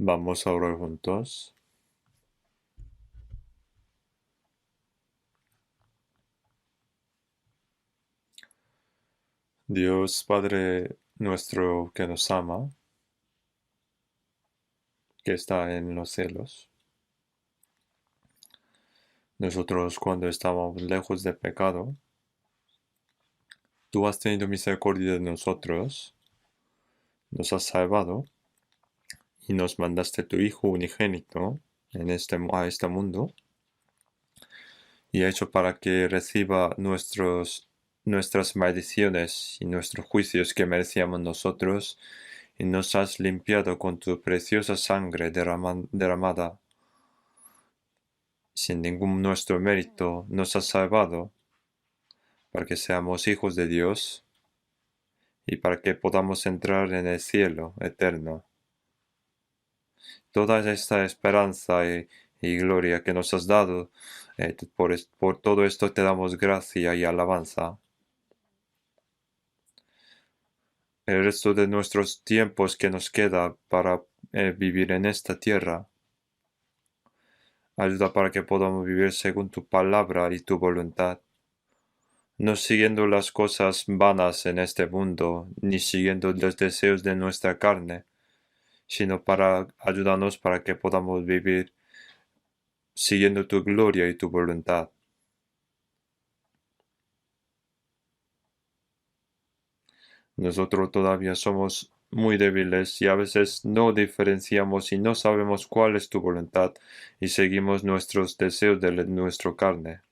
Vamos a orar juntos. Dios Padre nuestro que nos ama, que está en los cielos. Nosotros cuando estábamos lejos de pecado, tú has tenido misericordia de nosotros, nos has salvado y nos mandaste tu Hijo unigénito a este mundo y hecho para que reciba nuestras maldiciones y nuestros juicios que merecíamos nosotros, y nos has limpiado con tu preciosa sangre derramada sin ningún nuestro mérito, nos has salvado para que seamos hijos de Dios y para que podamos entrar en el cielo eterno. Toda esta esperanza y gloria que nos has dado, por todo esto te damos gracia y alabanza. El resto de nuestros tiempos que nos queda para vivir en esta tierra, ayuda para que podamos vivir según tu palabra y tu voluntad, no siguiendo las cosas vanas en este mundo, ni siguiendo los deseos de nuestra carne, sino para ayudarnos para que podamos vivir siguiendo tu gloria y tu voluntad. Nosotros todavía somos muy débiles y a veces no diferenciamos y no sabemos cuál es tu voluntad y seguimos nuestros deseos de nuestra carne.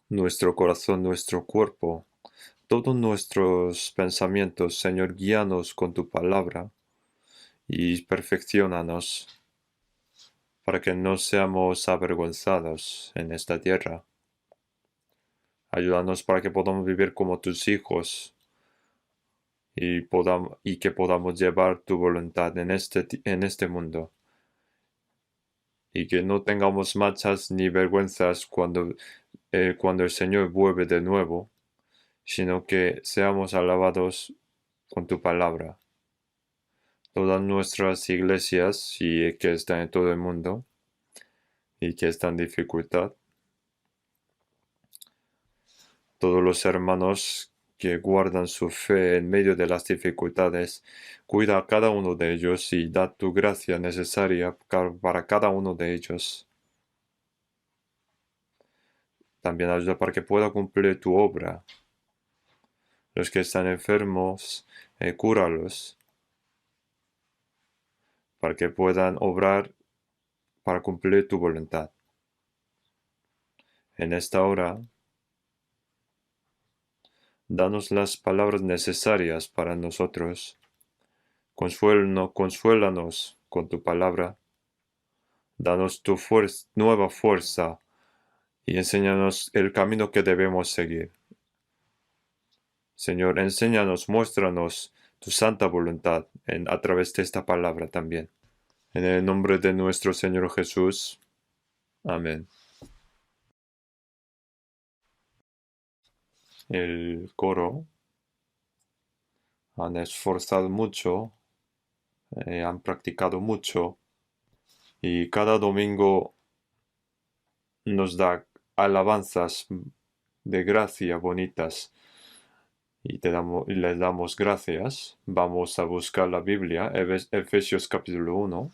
Nuestro corazón, nuestro cuerpo, todos nuestros pensamientos, Señor, guíanos con tu palabra y perfecciónanos para que no seamos avergonzados en esta tierra. Ayúdanos para que podamos vivir como tus hijos y que podamos llevar tu voluntad en este mundo. Y que no tengamos manchas ni vergüenzas cuando el Señor vuelve de nuevo, sino que seamos alabados con tu palabra. Todas nuestras iglesias y que están en todo el mundo y que están en dificultad, todos los hermanos que guardan su fe en medio de las dificultades, cuida a cada uno de ellos y da tu gracia necesaria para cada uno de ellos. También ayuda para que pueda cumplir tu obra. Los que están enfermos, cúralos, para que puedan obrar para cumplir tu voluntad. En esta hora, danos las palabras necesarias para nosotros. Consuélanos con tu palabra. Danos tu nueva fuerza y enséñanos el camino que debemos seguir. Señor, enséñanos, muéstranos tu santa voluntad a través de esta palabra también. En el nombre de nuestro Señor Jesús. Amén. El coro han esforzado mucho, han practicado mucho y cada domingo nos da alabanzas de gracia bonitas y les damos gracias. Vamos a buscar la Biblia, Efesios capítulo 1.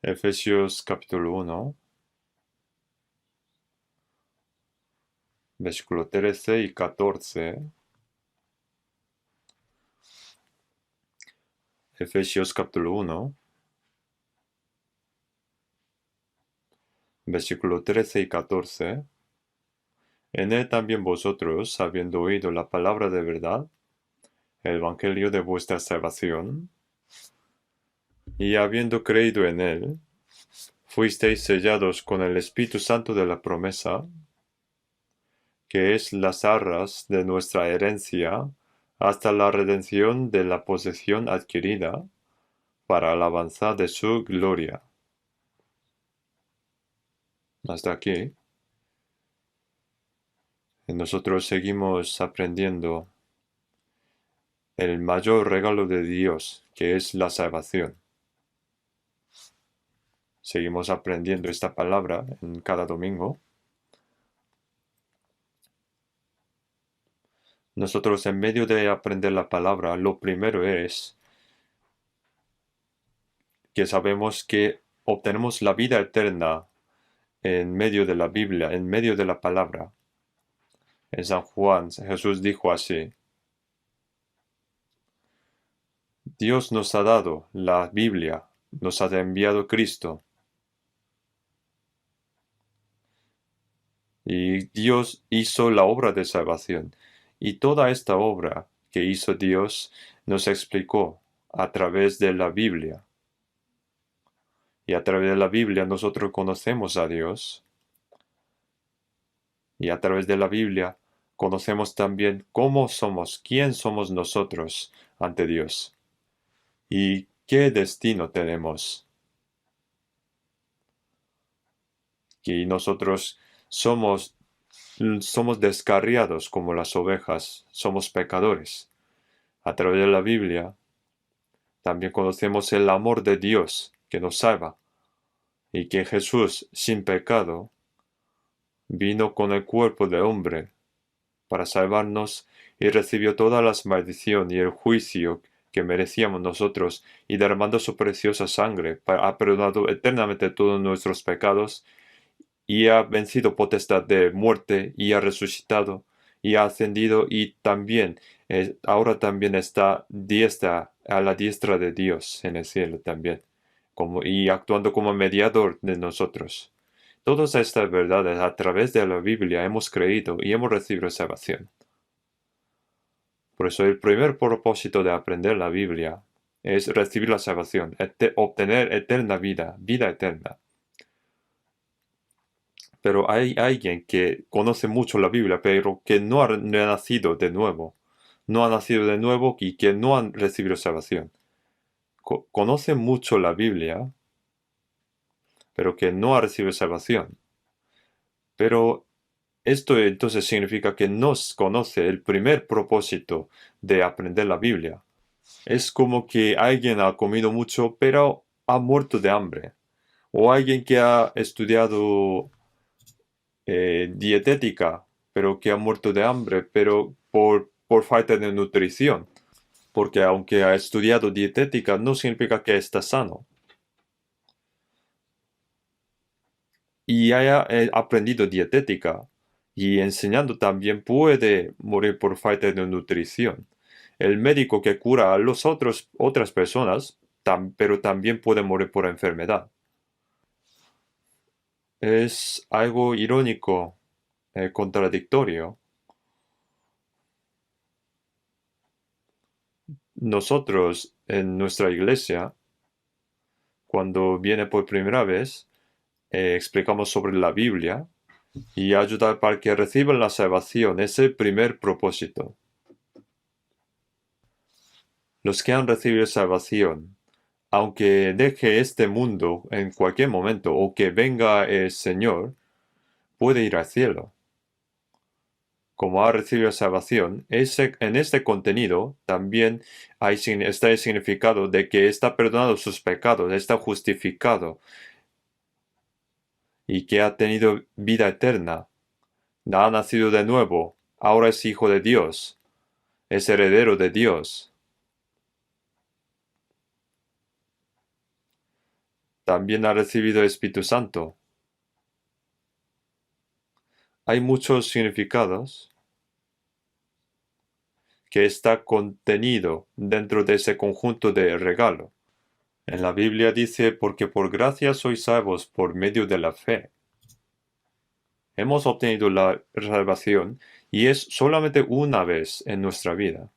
Efesios capítulo 1, versículo 13 y 14. Efesios capítulo 1, versículo 13 y 14. En él también vosotros, habiendo oído la palabra de verdad, el evangelio de vuestra salvación, y habiendo creído en él, fuisteis sellados con el Espíritu Santo de la promesa, que es las arras de nuestra herencia hasta la redención de la posesión adquirida para alabanza de su gloria. Hasta aquí. Y nosotros seguimos aprendiendo el mayor regalo de Dios, que es la salvación. Seguimos aprendiendo esta palabra en cada domingo. Nosotros, en medio de aprender la palabra, lo primero es que sabemos que obtenemos la vida eterna en medio de la Biblia, en medio de la palabra. En San Juan, Jesús dijo así: Dios nos ha dado la Biblia, nos ha enviado Cristo. Y Dios hizo la obra de salvación. Y toda esta obra que hizo Dios nos explicó a través de la Biblia. Y a través de la Biblia nosotros conocemos a Dios. Y a través de la Biblia conocemos también cómo somos, quién somos nosotros ante Dios. Y qué destino tenemos. Que nosotros somos descarriados como las ovejas, somos pecadores. A través de la Biblia también conocemos el amor de Dios que nos salva, y que Jesús, sin pecado, vino con el cuerpo de hombre para salvarnos y recibió todas las maldiciones y el juicio que merecíamos nosotros, y derramando su preciosa sangre, ha perdonado eternamente todos nuestros pecados, y ha vencido potestad de muerte, y ha resucitado, y ha ascendido, y también, ahora también está a la diestra de Dios en el cielo también, y actuando como mediador de nosotros. Todas estas verdades a través de la Biblia hemos creído y hemos recibido salvación. Por eso el primer propósito de aprender la Biblia es recibir la salvación, obtener eterna vida, vida eterna. Pero hay alguien que conoce mucho la Biblia, pero que no ha nacido de nuevo. No ha nacido de nuevo y que no han recibido salvación. Conoce mucho la Biblia, pero que no ha recibido salvación. Pero esto entonces significa que no conoce el primer propósito de aprender la Biblia. Es como que alguien ha comido mucho, pero ha muerto de hambre. O alguien que ha estudiado dietética, pero que ha muerto de hambre, pero por falta de nutrición. Porque aunque ha estudiado dietética, no significa que está sano. Y haya aprendido dietética y enseñando también puede morir por falta de nutrición. El médico que cura a otras personas, pero también puede morir por enfermedad. Es algo irónico, contradictorio. Nosotros en nuestra iglesia, cuando viene por primera vez, explicamos sobre la Biblia y ayudar para que reciban la salvación. Es el primer propósito. Los que han recibido salvación, aunque deje este mundo en cualquier momento o que venga el Señor, puede ir al cielo. Como ha recibido salvación, en este contenido también está el significado de que está perdonado sus pecados, está justificado y que ha tenido vida eterna. Ha nacido de nuevo, ahora es hijo de Dios, es heredero de Dios. También ha recibido el Espíritu Santo. Hay muchos significados que está contenido dentro de ese conjunto de regalo. En la Biblia dice, porque por gracia sois salvos por medio de la fe. Hemos obtenido la salvación y es solamente una vez en nuestra vida.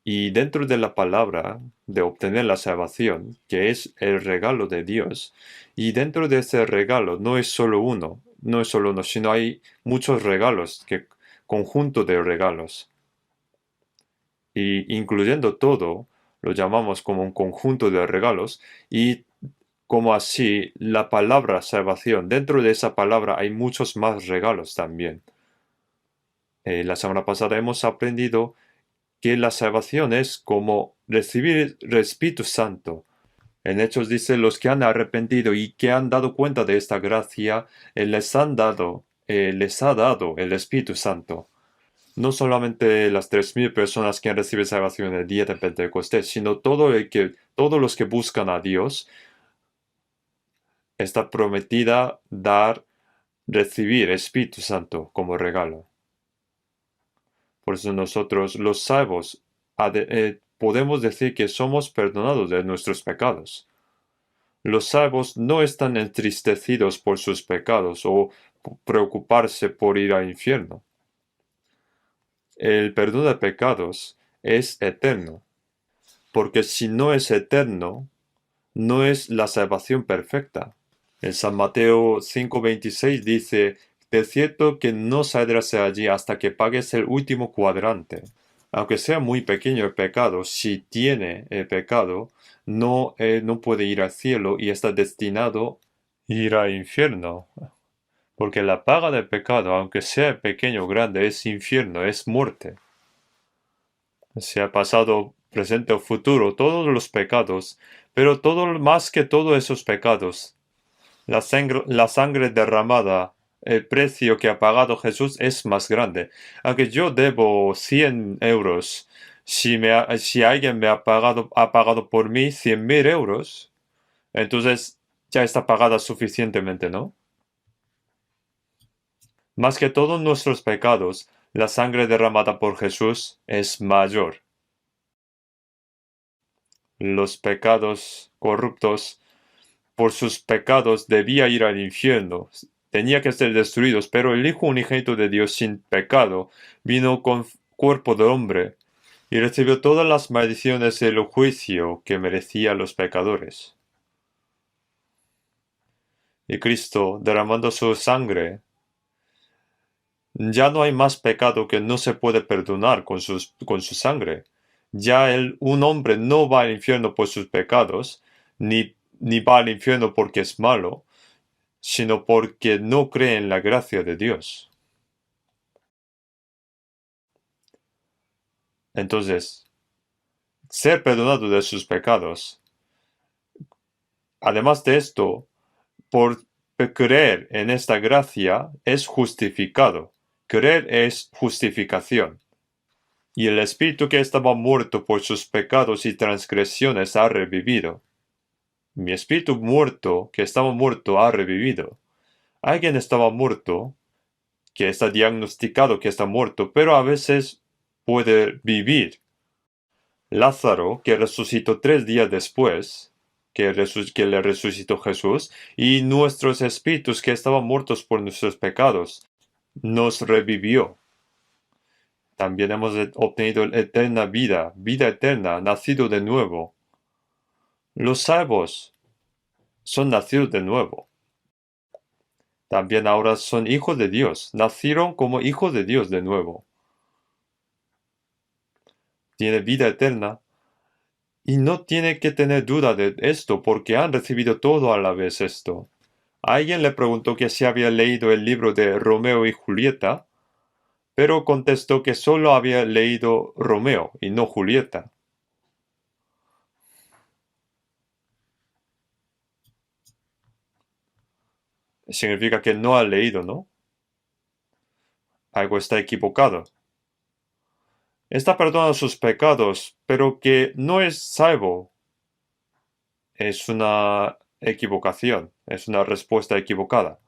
Y dentro de la palabra de obtener la salvación, que es el regalo de Dios, y dentro de ese regalo no es solo uno, sino hay muchos regalos que conjunto de regalos. Y incluyendo todo, lo llamamos como un conjunto de regalos y como así la palabra salvación. Dentro de esa palabra hay muchos más regalos también. La semana pasada hemos aprendido que la salvación es como recibir el Espíritu Santo. En Hechos dice, los que han arrepentido y que han dado cuenta de esta gracia, les ha dado el Espíritu Santo. No solamente las 3.000 personas que han recibido salvación en el día de Pentecostés, sino todos los que buscan a Dios, está prometida recibir Espíritu Santo como regalo. Por eso nosotros, los salvos, podemos decir que somos perdonados de nuestros pecados. Los salvos no están entristecidos por sus pecados o preocuparse por ir al infierno. El perdón de pecados es eterno, porque si no es eterno, no es la salvación perfecta. En San Mateo 5:26 dice, de cierto que no saldrás de allí hasta que pagues el último cuadrante. Aunque sea muy pequeño el pecado, si tiene el pecado, no puede ir al cielo y está destinado a ir al infierno. Porque la paga del pecado, aunque sea pequeño o grande, es infierno, es muerte. Sea pasado, presente o futuro, todos los pecados, pero más que todos esos pecados, la sangre derramada, el precio que ha pagado Jesús es más grande. Aunque yo debo 100 euros, si alguien me ha pagado por mí 100.000 euros, entonces ya está pagada suficientemente, ¿no? Más que todos nuestros pecados, la sangre derramada por Jesús es mayor. Los pecados corruptos, por sus pecados debía ir al infierno, tenía que ser destruidos, pero el Hijo unigénito de Dios sin pecado vino con cuerpo de hombre y recibió todas las maldiciones del juicio que merecían los pecadores. Y Cristo, derramando su sangre, ya no hay más pecado que no se puede perdonar con su sangre. Ya un hombre no va al infierno por sus pecados, ni va al infierno porque es malo, sino porque no cree en la gracia de Dios. Entonces, ser perdonado de sus pecados, además de esto, por creer en esta gracia, es justificado. Creer es justificación. Y el espíritu que estaba muerto por sus pecados y transgresiones ha revivido. Mi espíritu muerto, que estaba muerto, ha revivido. Alguien estaba muerto, que está diagnosticado que está muerto, pero a veces puede vivir. Lázaro, que resucitó 3 días después, que le resucitó Jesús, y nuestros espíritus que estaban muertos por nuestros pecados, nos revivió. También hemos obtenido eterna vida eterna, nacido de nuevo. Los salvos son nacidos de nuevo. También ahora son hijos de Dios, nacieron como hijos de Dios de nuevo. Tiene vida eterna y no tiene que tener duda de esto porque han recibido todo a la vez esto. Alguien le preguntó que si había leído el libro de Romeo y Julieta, pero contestó que solo había leído Romeo y no Julieta. Significa que no ha leído, ¿no? Algo está equivocado. Está perdonado sus pecados, pero que no es salvo. Es una equivocación, es una respuesta equivocada.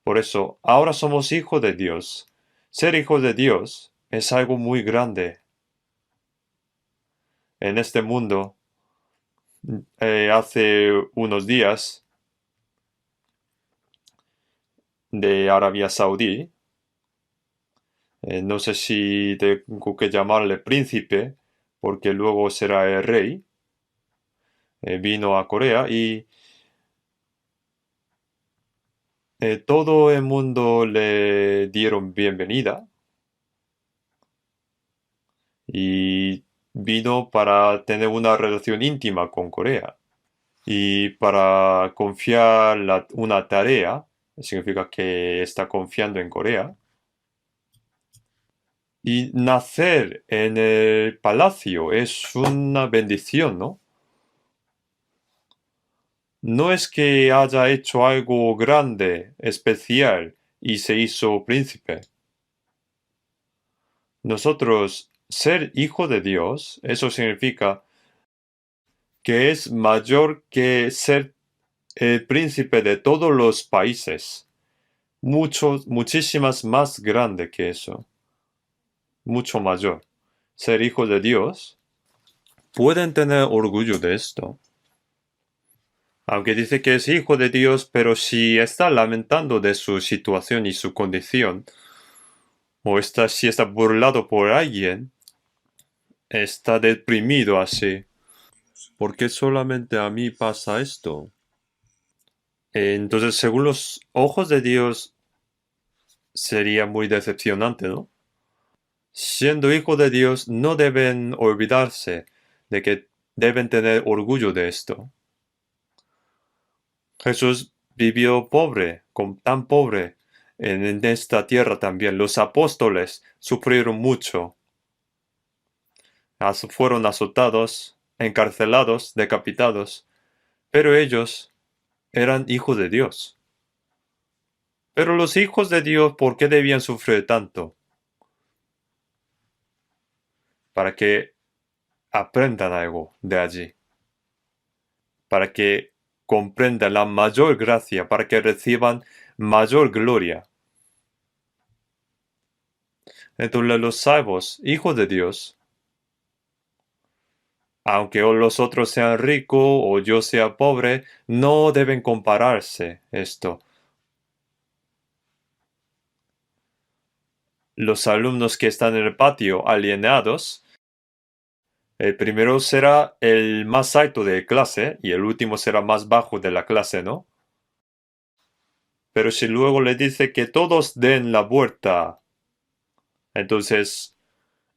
Por eso, ahora somos hijos de Dios. Ser hijo de Dios es algo muy grande. En este mundo, hace unos días, de Arabia Saudí, no sé si tengo que llamarle príncipe, porque luego será el rey, vino a Corea y todo el mundo le dieron bienvenida y vino para tener una relación íntima con Corea y para confiar una tarea, significa que está confiando en Corea, y nacer en el palacio es una bendición, ¿no? No es que haya hecho algo grande, especial, y se hizo príncipe. Nosotros, ser hijo de Dios, eso significa que es mayor que ser el príncipe de todos los países. Muchísimas más grande que eso. Mucho mayor. Ser hijo de Dios. Pueden tener orgullo de esto. Aunque dice que es hijo de Dios, pero si está lamentando de su situación y su condición, o si está burlado por alguien, está deprimido así. ¿Por qué solamente a mí pasa esto? Entonces, según los ojos de Dios, sería muy decepcionante, ¿no? Siendo hijo de Dios, no deben olvidarse de que deben tener orgullo de esto. Jesús vivió pobre, tan pobre, en esta tierra también. Los apóstoles sufrieron mucho. Fueron azotados, encarcelados, decapitados, pero ellos eran hijos de Dios. Pero los hijos de Dios, ¿por qué debían sufrir tanto? Para que aprendan algo de allí. Para que comprendan la mayor gracia, para que reciban mayor gloria. Entonces los salvos, hijos de Dios, aunque los otros sean ricos o yo sea pobre, no deben compararse esto. Los alumnos que están en el patio alienados, el primero será el más alto de clase y el último será más bajo de la clase, ¿no? Pero si luego le dice que todos den la vuelta, entonces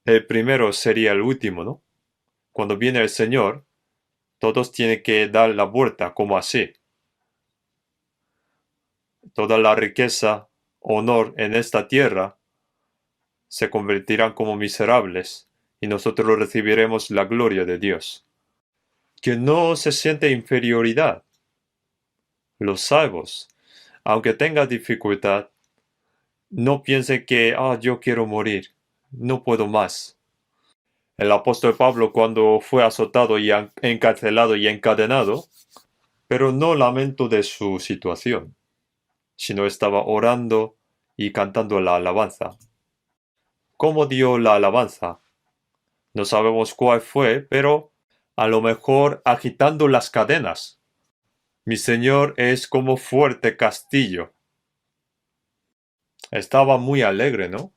el primero sería el último, ¿no? Cuando viene el Señor, todos tienen que dar la vuelta, como así. Toda la riqueza, honor en esta tierra se convertirán como miserables y nosotros recibiremos la gloria de Dios. Que no se siente inferioridad. Los salvos, aunque tenga dificultad, no piense que, yo quiero morir, no puedo más. El apóstol Pablo cuando fue azotado y encarcelado y encadenado, pero no lamento de su situación, sino estaba orando y cantando la alabanza. ¿Cómo dio la alabanza? No sabemos cuál fue, pero a lo mejor agitando las cadenas. Mi Señor es como fuerte castillo. Estaba muy alegre, ¿no?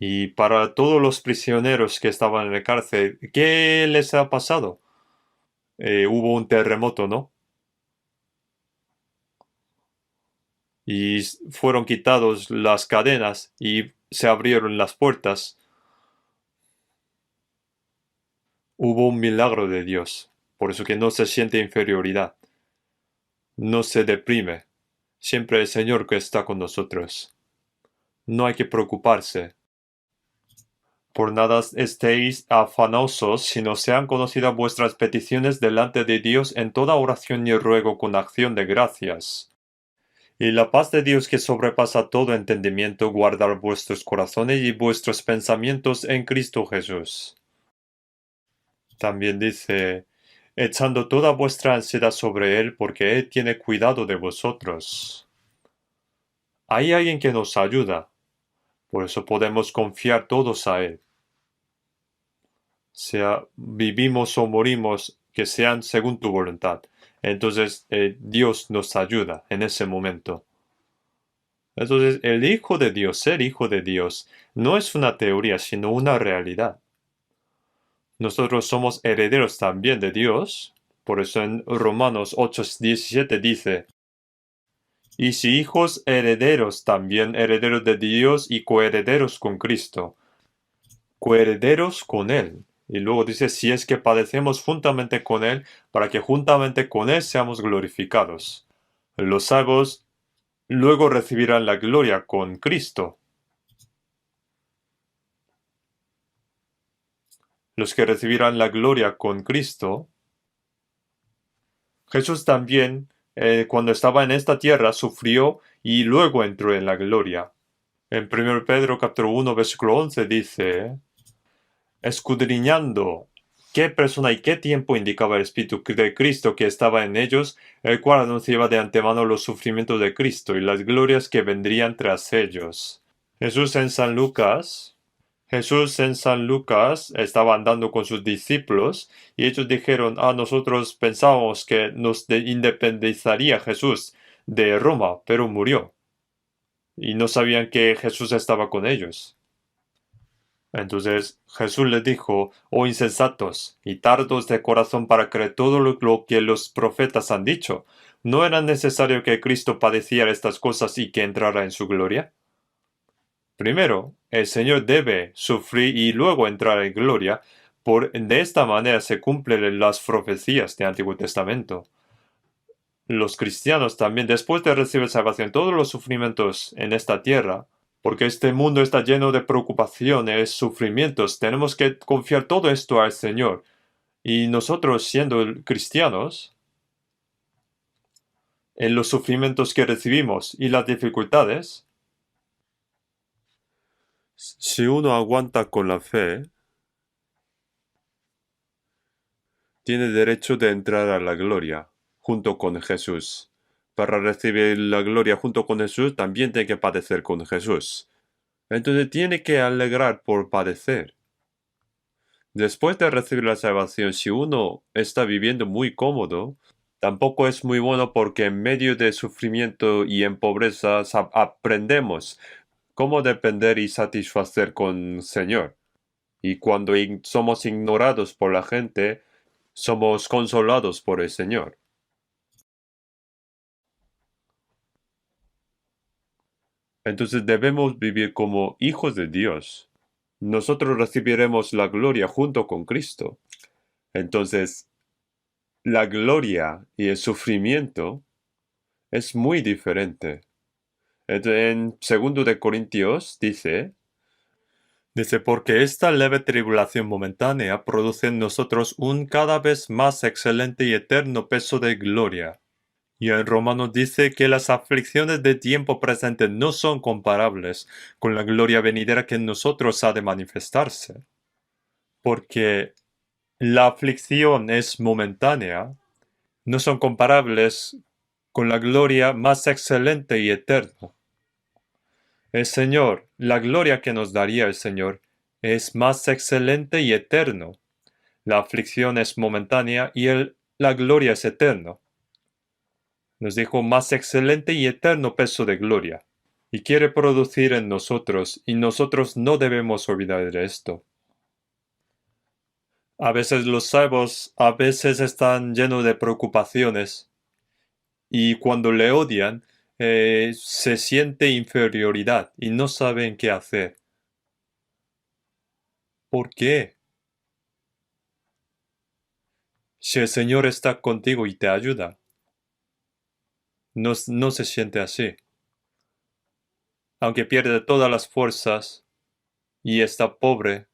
Y para todos los prisioneros que estaban en la cárcel, ¿qué les ha pasado? Hubo un terremoto, ¿no? Y fueron quitados las cadenas y se abrieron las puertas. Hubo un milagro de Dios, por eso que no se siente inferioridad, no se deprime. Siempre el Señor que está con nosotros. No hay que preocuparse. Por nada estéis afanosos, sino sean conocidas vuestras peticiones delante de Dios en toda oración y ruego con acción de gracias. Y la paz de Dios que sobrepasa todo entendimiento guardar vuestros corazones y vuestros pensamientos en Cristo Jesús. También dice, echando toda vuestra ansiedad sobre Él, porque Él tiene cuidado de vosotros. Hay alguien que nos ayuda, por eso podemos confiar todos a Él. Sea vivimos o morimos, que sean según tu voluntad. Entonces Dios nos ayuda en ese momento. Entonces el Hijo de Dios, ser Hijo de Dios, no es una teoría, sino una realidad. Nosotros somos herederos también de Dios, Por eso en Romanos 8:17 dice: y si hijos herederos, también herederos de Dios y coherederos con Cristo, coherederos con Él. Y luego dice, si es que padecemos juntamente con Él, para que juntamente con Él seamos glorificados. Los salvos luego recibirán la gloria con Cristo. Los que recibirán la gloria con Cristo, Jesús también, cuando estaba en esta tierra, sufrió y luego entró en la gloria. En 1 Pedro capítulo 1, versículo 11 dice, escudriñando qué persona y qué tiempo indicaba el Espíritu de Cristo que estaba en ellos, el cual anunciaba de antemano los sufrimientos de Cristo y las glorias que vendrían tras ellos. Jesús en San Lucas estaba andando con sus discípulos y ellos dijeron, nosotros pensábamos que nos independizaría Jesús de Roma, pero murió. Y no sabían que Jesús estaba con ellos. Entonces Jesús les dijo, oh insensatos y tardos de corazón para creer todo lo que los profetas han dicho. ¿No era necesario que Cristo padeciera estas cosas y que entrara en su gloria? Primero, el Señor debe sufrir y luego entrar en gloria. De esta manera se cumplen las profecías del Antiguo Testamento. Los cristianos también, después de recibir salvación, todos los sufrimientos en esta tierra, porque este mundo está lleno de preocupaciones, sufrimientos, tenemos que confiar todo esto al Señor. Y nosotros, siendo cristianos, en los sufrimientos que recibimos y las dificultades, si uno aguanta con la fe, tiene derecho de entrar a la gloria junto con Jesús. Para recibir la gloria junto con Jesús, también tiene que padecer con Jesús. Entonces tiene que alegrar por padecer. Después de recibir la salvación, si uno está viviendo muy cómodo, tampoco es muy bueno porque en medio de sufrimiento y en pobreza aprendemos cómo depender y satisfacer con el Señor. Y cuando somos ignorados por la gente, somos consolados por el Señor. Entonces debemos vivir como hijos de Dios. Nosotros recibiremos la gloria junto con Cristo. Entonces, la gloria y el sufrimiento es muy diferente. En 2 de Corintios dice, porque esta leve tribulación momentánea produce en nosotros un cada vez más excelente y eterno peso de gloria. Y en Romanos dice que las aflicciones de tiempo presente no son comparables con la gloria venidera que en nosotros ha de manifestarse. Porque la aflicción es momentánea, no son comparables con la gloria más excelente y eterna. El Señor, la gloria que nos daría el Señor, es más excelente y eterno. La aflicción es momentánea y la gloria es eterna. Nos dijo más excelente y eterno peso de gloria. Y quiere producir en nosotros, y nosotros no debemos olvidar de esto. A veces los salvos, a veces están llenos de preocupaciones, y cuando le odian, se siente inferioridad y no saben qué hacer. ¿Por qué? Si el Señor está contigo y te ayuda, no se siente así. Aunque pierde todas las fuerzas y está pobre,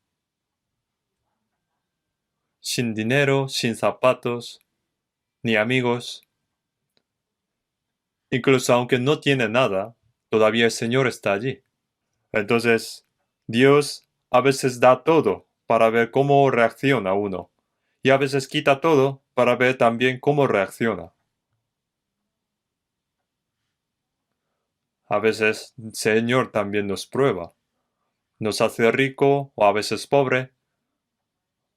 sin dinero, sin zapatos, ni amigos, incluso aunque no tiene nada, todavía el Señor está allí. Entonces, Dios a veces da todo para ver cómo reacciona uno, y a veces quita todo para ver también cómo reacciona. A veces el Señor también nos prueba. Nos hace rico o a veces pobre,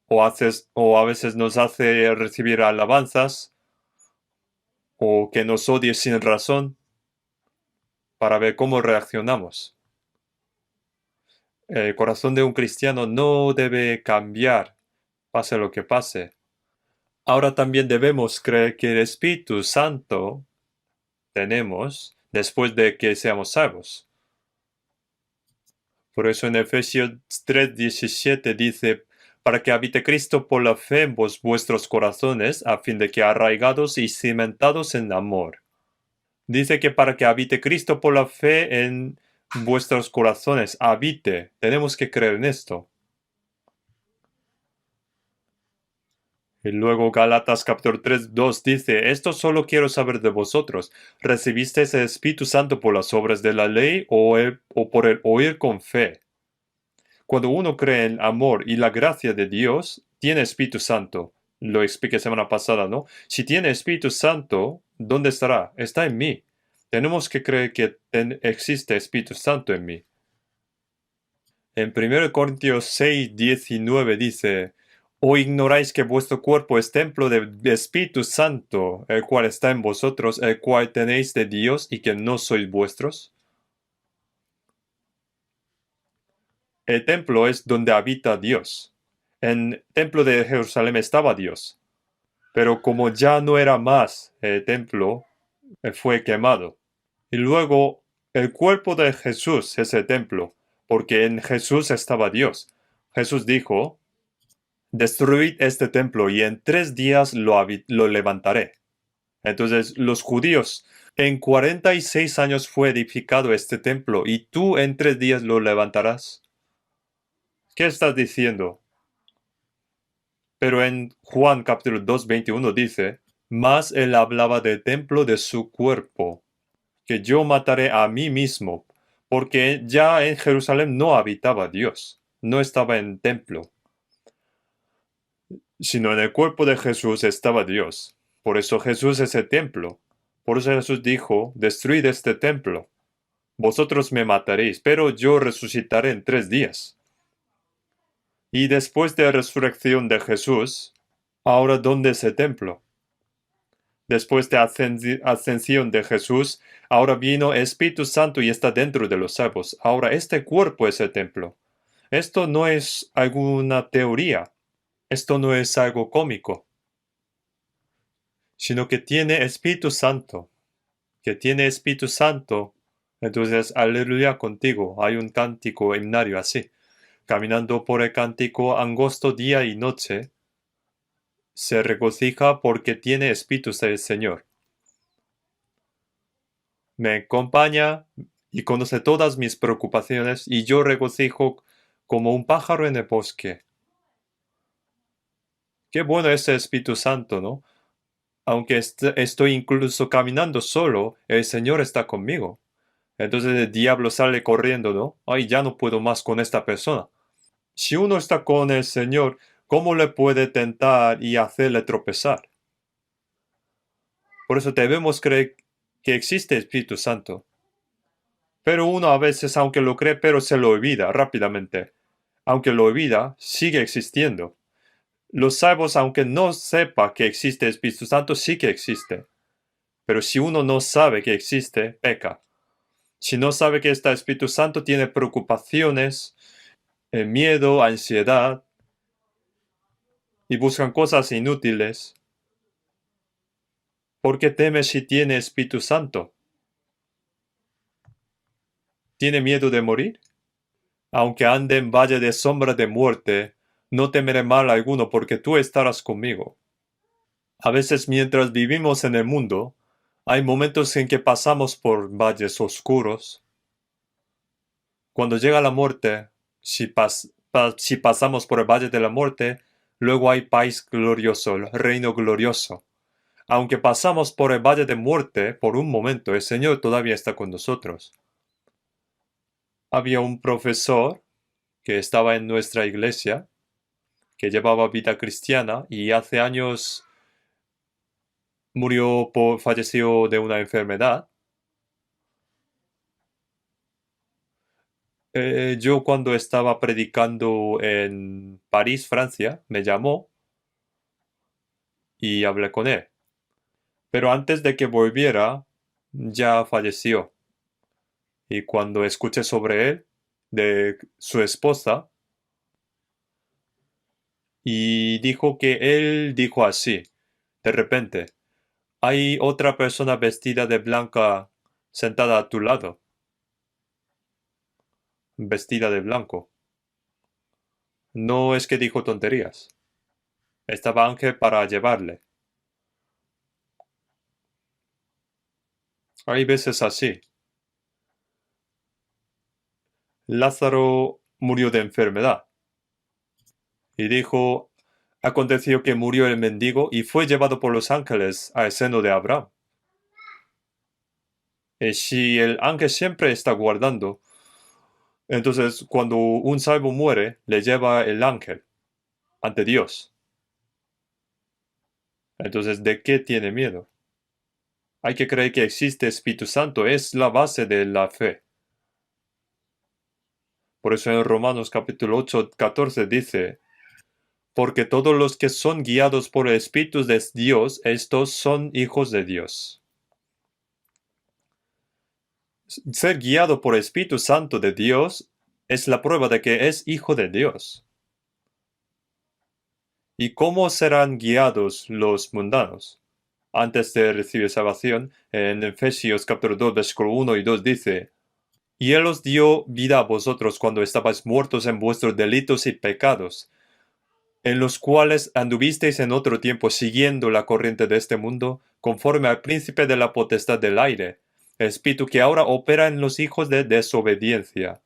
o a veces nos hace recibir alabanzas, o que nos odie sin razón, para ver cómo reaccionamos. El corazón de un cristiano no debe cambiar, pase lo que pase. Ahora también debemos creer que el Espíritu Santo tenemos después de que seamos salvos. Por eso en Efesios 3:17 dice, para que habite Cristo por la fe en vuestros corazones, a fin de que arraigados y cimentados en amor. Dice que para que habite Cristo por la fe en vuestros corazones, habite. Tenemos que creer en esto. Y luego Gálatas capítulo 3:2 dice, esto solo quiero saber de vosotros. ¿Recibisteis el Espíritu Santo por las obras de la ley o por el oír con fe? Cuando uno cree en amor y la gracia de Dios, tiene Espíritu Santo. Lo expliqué semana pasada, ¿no? Si tiene Espíritu Santo, ¿dónde estará? Está en mí. Tenemos que creer que existe Espíritu Santo en mí. En 1 Corintios 6:19 dice, ¿o ignoráis que vuestro cuerpo es templo del Espíritu Santo, el cual está en vosotros, el cual tenéis de Dios y que no sois vuestros? El templo es donde habita Dios. En el templo de Jerusalén estaba Dios, pero como ya no era más el templo, fue quemado. Y luego el cuerpo de Jesús es el templo, porque en Jesús estaba Dios. Jesús dijo, destruid este templo y en 3 días lo levantaré. Entonces los judíos, en 46 años fue edificado este templo y tú en 3 días lo levantarás. ¿Qué estás diciendo? Pero en Juan capítulo 2:21 dice, mas él hablaba del templo de su cuerpo, que yo mataré a mí mismo, porque ya en Jerusalén no habitaba Dios, no estaba en templo, sino en el cuerpo de Jesús estaba Dios. Por eso Jesús es el templo. Por eso Jesús dijo, destruid este templo. Vosotros me mataréis, pero yo resucitaré en 3 días. Y después de la resurrección de Jesús, ahora ¿dónde es el templo? Después de ascensión de Jesús, ahora vino el Espíritu Santo y está dentro de los salvos. Ahora este cuerpo es el templo. Esto no es alguna teoría. Esto no es algo cómico, sino que tiene Espíritu Santo. Que tiene Espíritu Santo. Entonces, aleluya contigo. Hay un cántico himnario así. Caminando por el cántico angosto día y noche, se regocija porque tiene Espíritu del Señor. Me acompaña y conoce todas mis preocupaciones y yo regocijo como un pájaro en el bosque. Qué bueno es el Espíritu Santo, ¿no? Aunque estoy incluso caminando solo, el Señor está conmigo. Entonces el diablo sale corriendo, ¿no? Ay, ya no puedo más con esta persona. Si uno está con el Señor, ¿cómo le puede tentar y hacerle tropezar? Por eso debemos creer que existe el Espíritu Santo. Pero uno a veces, aunque lo cree, pero se lo olvida rápidamente. Aunque lo olvida, sigue existiendo. Los salvos, aunque no sepa que existe el Espíritu Santo, sí que existe. Pero si uno no sabe que existe, peca. Si no sabe que está el Espíritu Santo, tiene preocupaciones, miedo, ansiedad, y buscan cosas inútiles. ¿Por qué teme si tiene Espíritu Santo? ¿Tiene miedo de morir? Aunque ande en valle de sombra de muerte, no temeré mal alguno porque tú estarás conmigo. A veces mientras vivimos en el mundo, hay momentos en que pasamos por valles oscuros. Cuando llega la muerte, si pasamos por el valle de la muerte, luego hay país glorioso, el reino glorioso. Aunque pasamos por el valle de muerte por un momento, el Señor todavía está con nosotros. Había un profesor que estaba en nuestra iglesia, que llevaba vida cristiana y hace años falleció de una enfermedad. Yo cuando estaba predicando en París, Francia, me llamó y hablé con él. Pero antes de que volviera, ya falleció. Y cuando escuché sobre él, de su esposa, y dijo que él dijo así, De repente, hay otra persona vestida de blanca sentada a tu lado, vestida de blanco. No es que dijo tonterías. Estaba Ángel para llevarle. Hay veces así. Lázaro murió de enfermedad. Y dijo, aconteció que murió el mendigo y fue llevado por los ángeles al seno de Abraham. Y si el ángel siempre está guardando, entonces cuando un salvo muere, le lleva el ángel ante Dios. Entonces, ¿de qué tiene miedo? Hay que creer que existe Espíritu Santo, es la base de la fe. Por eso en Romanos capítulo 8, 14 dice, porque todos los que son guiados por el Espíritu de Dios, estos son hijos de Dios. Ser guiado por el Espíritu Santo de Dios es la prueba de que es hijo de Dios. ¿Y cómo serán guiados los mundanos? Antes de recibir salvación, en Efesios capítulo 2, versículo 1 y 2 dice, y Él os dio vida a vosotros cuando estabais muertos en vuestros delitos y pecados, en los cuales anduvisteis en otro tiempo siguiendo la corriente de este mundo, conforme al príncipe de la potestad del aire, el espíritu que ahora opera en los hijos de desobediencia.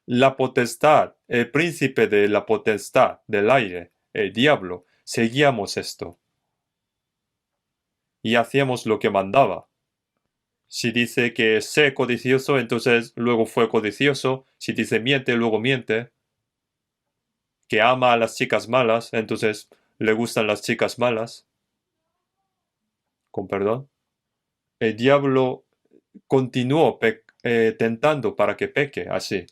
La potestad, el príncipe de la potestad del aire, el diablo, seguíamos esto. Y hacíamos lo que mandaba. Si dice que sé codicioso, entonces luego fue codicioso. Si dice miente, luego miente. Que ama a las chicas malas, entonces le gustan las chicas malas. Con perdón. El diablo continuó tentando para que peque así.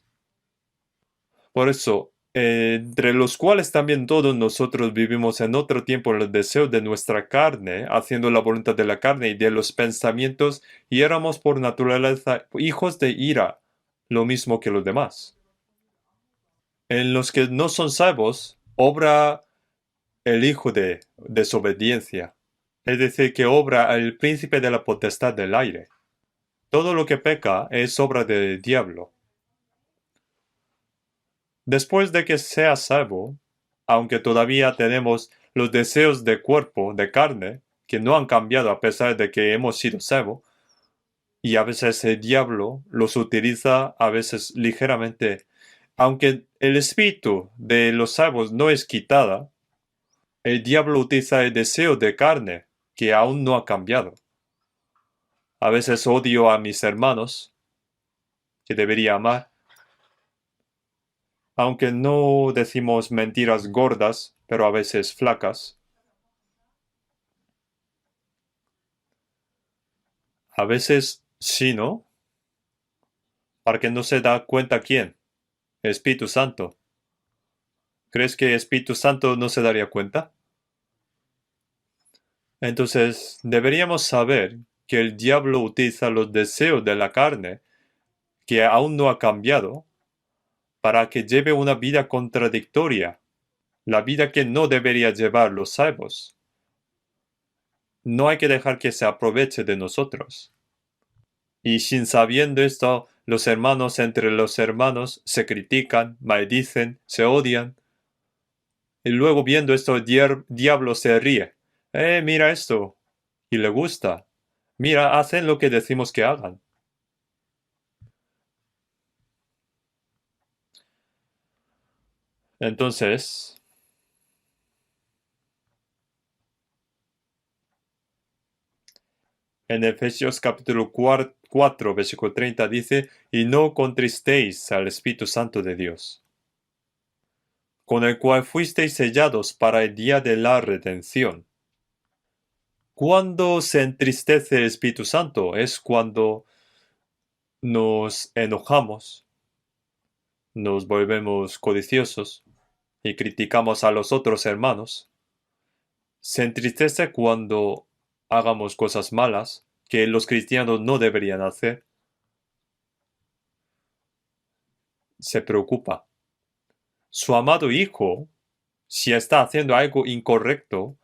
Por eso, entre los cuales también todos nosotros vivimos en otro tiempo en los deseos de nuestra carne, haciendo la voluntad de la carne y de los pensamientos, y éramos por naturaleza hijos de ira, lo mismo que los demás. En los que no son salvos, obra el hijo de desobediencia, es decir, que obra el príncipe de la potestad del aire. Todo lo que peca es obra del diablo. Después de que sea salvo, aunque todavía tenemos los deseos de cuerpo, de carne, que no han cambiado a pesar de que hemos sido salvos, y a veces el diablo los utiliza a veces ligeramente, aunque el espíritu de los salvos no es quitada, el diablo utiliza el deseo de carne que aún no ha cambiado. A veces odio a mis hermanos, que debería amar, aunque no decimos mentiras gordas, pero a veces flacas. A veces sí, ¿no? Para que no se da cuenta quién. Espíritu Santo. ¿Crees que Espíritu Santo no se daría cuenta? Entonces, deberíamos saber que el diablo utiliza los deseos de la carne, que aún no ha cambiado, para que lleve una vida contradictoria, la vida que no debería llevar los salvos. No hay que dejar que se aproveche de nosotros. Y sin sabiendo esto, los hermanos entre los hermanos se critican, maldicen, se odian. Y luego viendo esto, el diablo se ríe. Mira esto. Y le gusta. Mira, hacen lo que decimos que hagan. Entonces, en Efesios capítulo 4, versículo 30 dice, y no contristéis al Espíritu Santo de Dios, con el cual fuisteis sellados para el día de la redención. Cuando se entristece el Espíritu Santo es cuando nos enojamos, nos volvemos codiciosos y criticamos a los otros hermanos. Se entristece cuando hagamos cosas malas que los cristianos no deberían hacer. Se preocupa. Su amado hijo, si está haciendo algo incorrecto,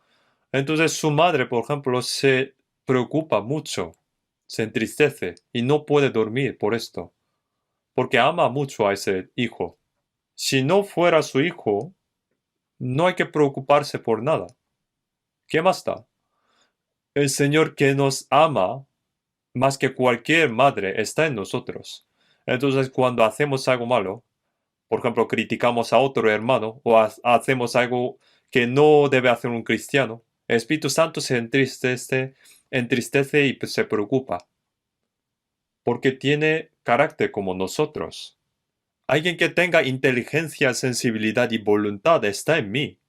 Entonces su madre, por ejemplo, se preocupa mucho, se entristece y no puede dormir por esto, porque ama mucho a ese hijo. Si no fuera su hijo, no hay que preocuparse por nada. ¿Qué más da? El Señor que nos ama más que cualquier madre está en nosotros. Entonces, cuando hacemos algo malo, por ejemplo, criticamos a otro hermano o hacemos algo que no debe hacer un cristiano, el Espíritu Santo se entristece y se preocupa, porque tiene carácter como nosotros. Alguien que tenga inteligencia, sensibilidad y voluntad está en mí.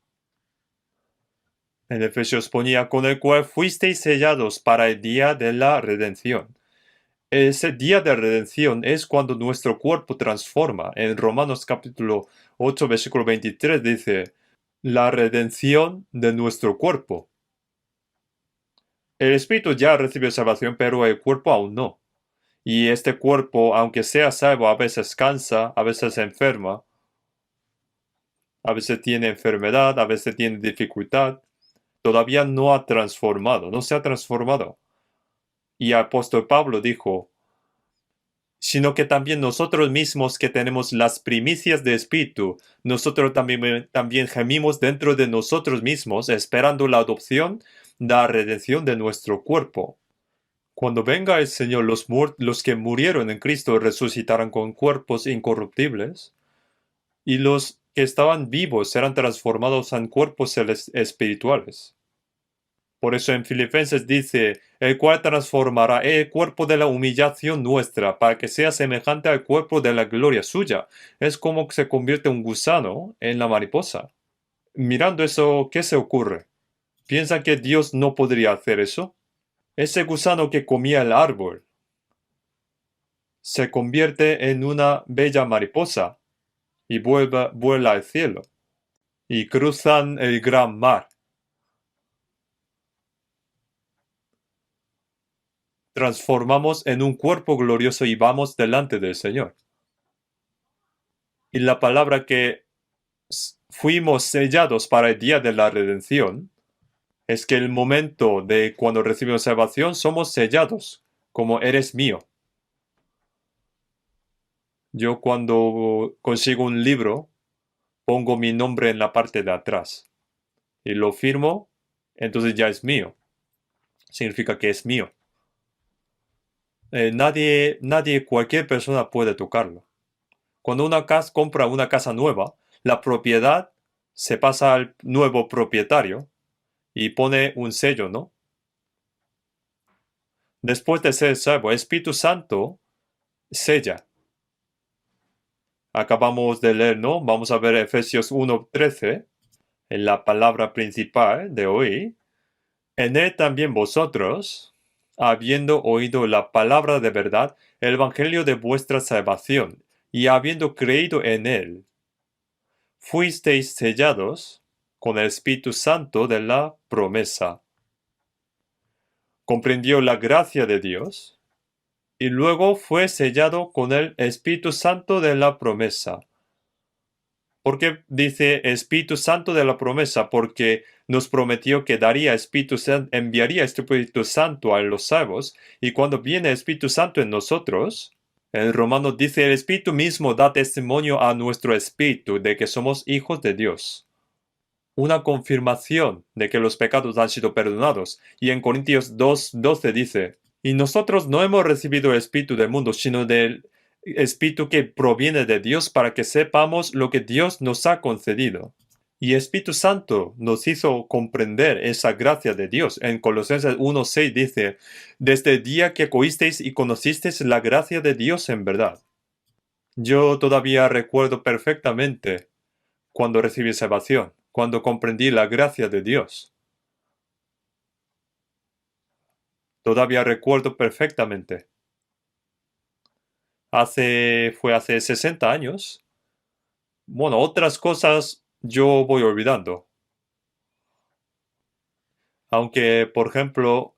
En Efesios ponía, con el cual fuisteis sellados para el día de la redención. Ese día de redención es cuando nuestro cuerpo transforma. En Romanos capítulo 8, versículo 23 dice, la redención de nuestro cuerpo. El espíritu ya recibió salvación, pero el cuerpo aún no. Y este cuerpo, aunque sea salvo, a veces cansa, a veces se enferma, a veces tiene enfermedad, a veces tiene dificultad. Todavía no ha transformado, no se ha transformado. Y el apóstol Pablo dijo, sino que también nosotros mismos que tenemos las primicias de espíritu, nosotros también gemimos dentro de nosotros mismos, esperando la adopción, la redención de nuestro cuerpo. Cuando venga el Señor, los que murieron en Cristo resucitarán con cuerpos incorruptibles, y los que estaban vivos serán transformados en cuerpos espirituales. Por eso en Filipenses dice, el cual transformará el cuerpo de la humillación nuestra para que sea semejante al cuerpo de la gloria suya. Es como que se convierte un gusano en la mariposa. Mirando eso, ¿qué se ocurre? ¿Piensan que Dios no podría hacer eso? Ese gusano que comía el árbol se convierte en una bella mariposa y vuela al cielo y cruzan el gran mar. Transformamos en un cuerpo glorioso y vamos delante del Señor. Y la palabra que fuimos sellados para el día de la redención es que el momento de cuando recibimos salvación somos sellados, como eres mío. Yo cuando consigo un libro pongo mi nombre en la parte de atrás y lo firmo, entonces ya es mío. Significa que es mío. Cualquier persona puede tocarlo. Cuando una casa compra una casa nueva, la propiedad se pasa al nuevo propietario y pone un sello, ¿no? Después de ser salvo, Espíritu Santo sella. Acabamos de leer, ¿no? Vamos a ver Efesios 1:13, en la palabra principal de hoy. En él también vosotros, habiendo oído la palabra de verdad, el evangelio de vuestra salvación, y habiendo creído en él, fuisteis sellados con el Espíritu Santo de la promesa. Comprendió la gracia de Dios y luego fue sellado con el Espíritu Santo de la promesa. ¿Por qué dice Espíritu Santo de la promesa? Porque nos prometió que enviaría Espíritu Santo a los salvos, y cuando viene Espíritu Santo en nosotros, el Romano dice, el Espíritu mismo da testimonio a nuestro espíritu de que somos hijos de Dios. Una confirmación de que los pecados han sido perdonados. Y en Corintios 2:12 dice, y nosotros no hemos recibido el espíritu del mundo, sino del espíritu que proviene de Dios para que sepamos lo que Dios nos ha concedido. Y Espíritu Santo nos hizo comprender esa gracia de Dios. En Colosenses 1:6 dice, desde el día que oísteis y conocisteis la gracia de Dios en verdad. Yo todavía recuerdo perfectamente cuando recibí salvación, cuando comprendí la gracia de Dios. Todavía recuerdo perfectamente. Fue hace 60 años. Bueno, otras cosas yo voy olvidando. Aunque, por ejemplo,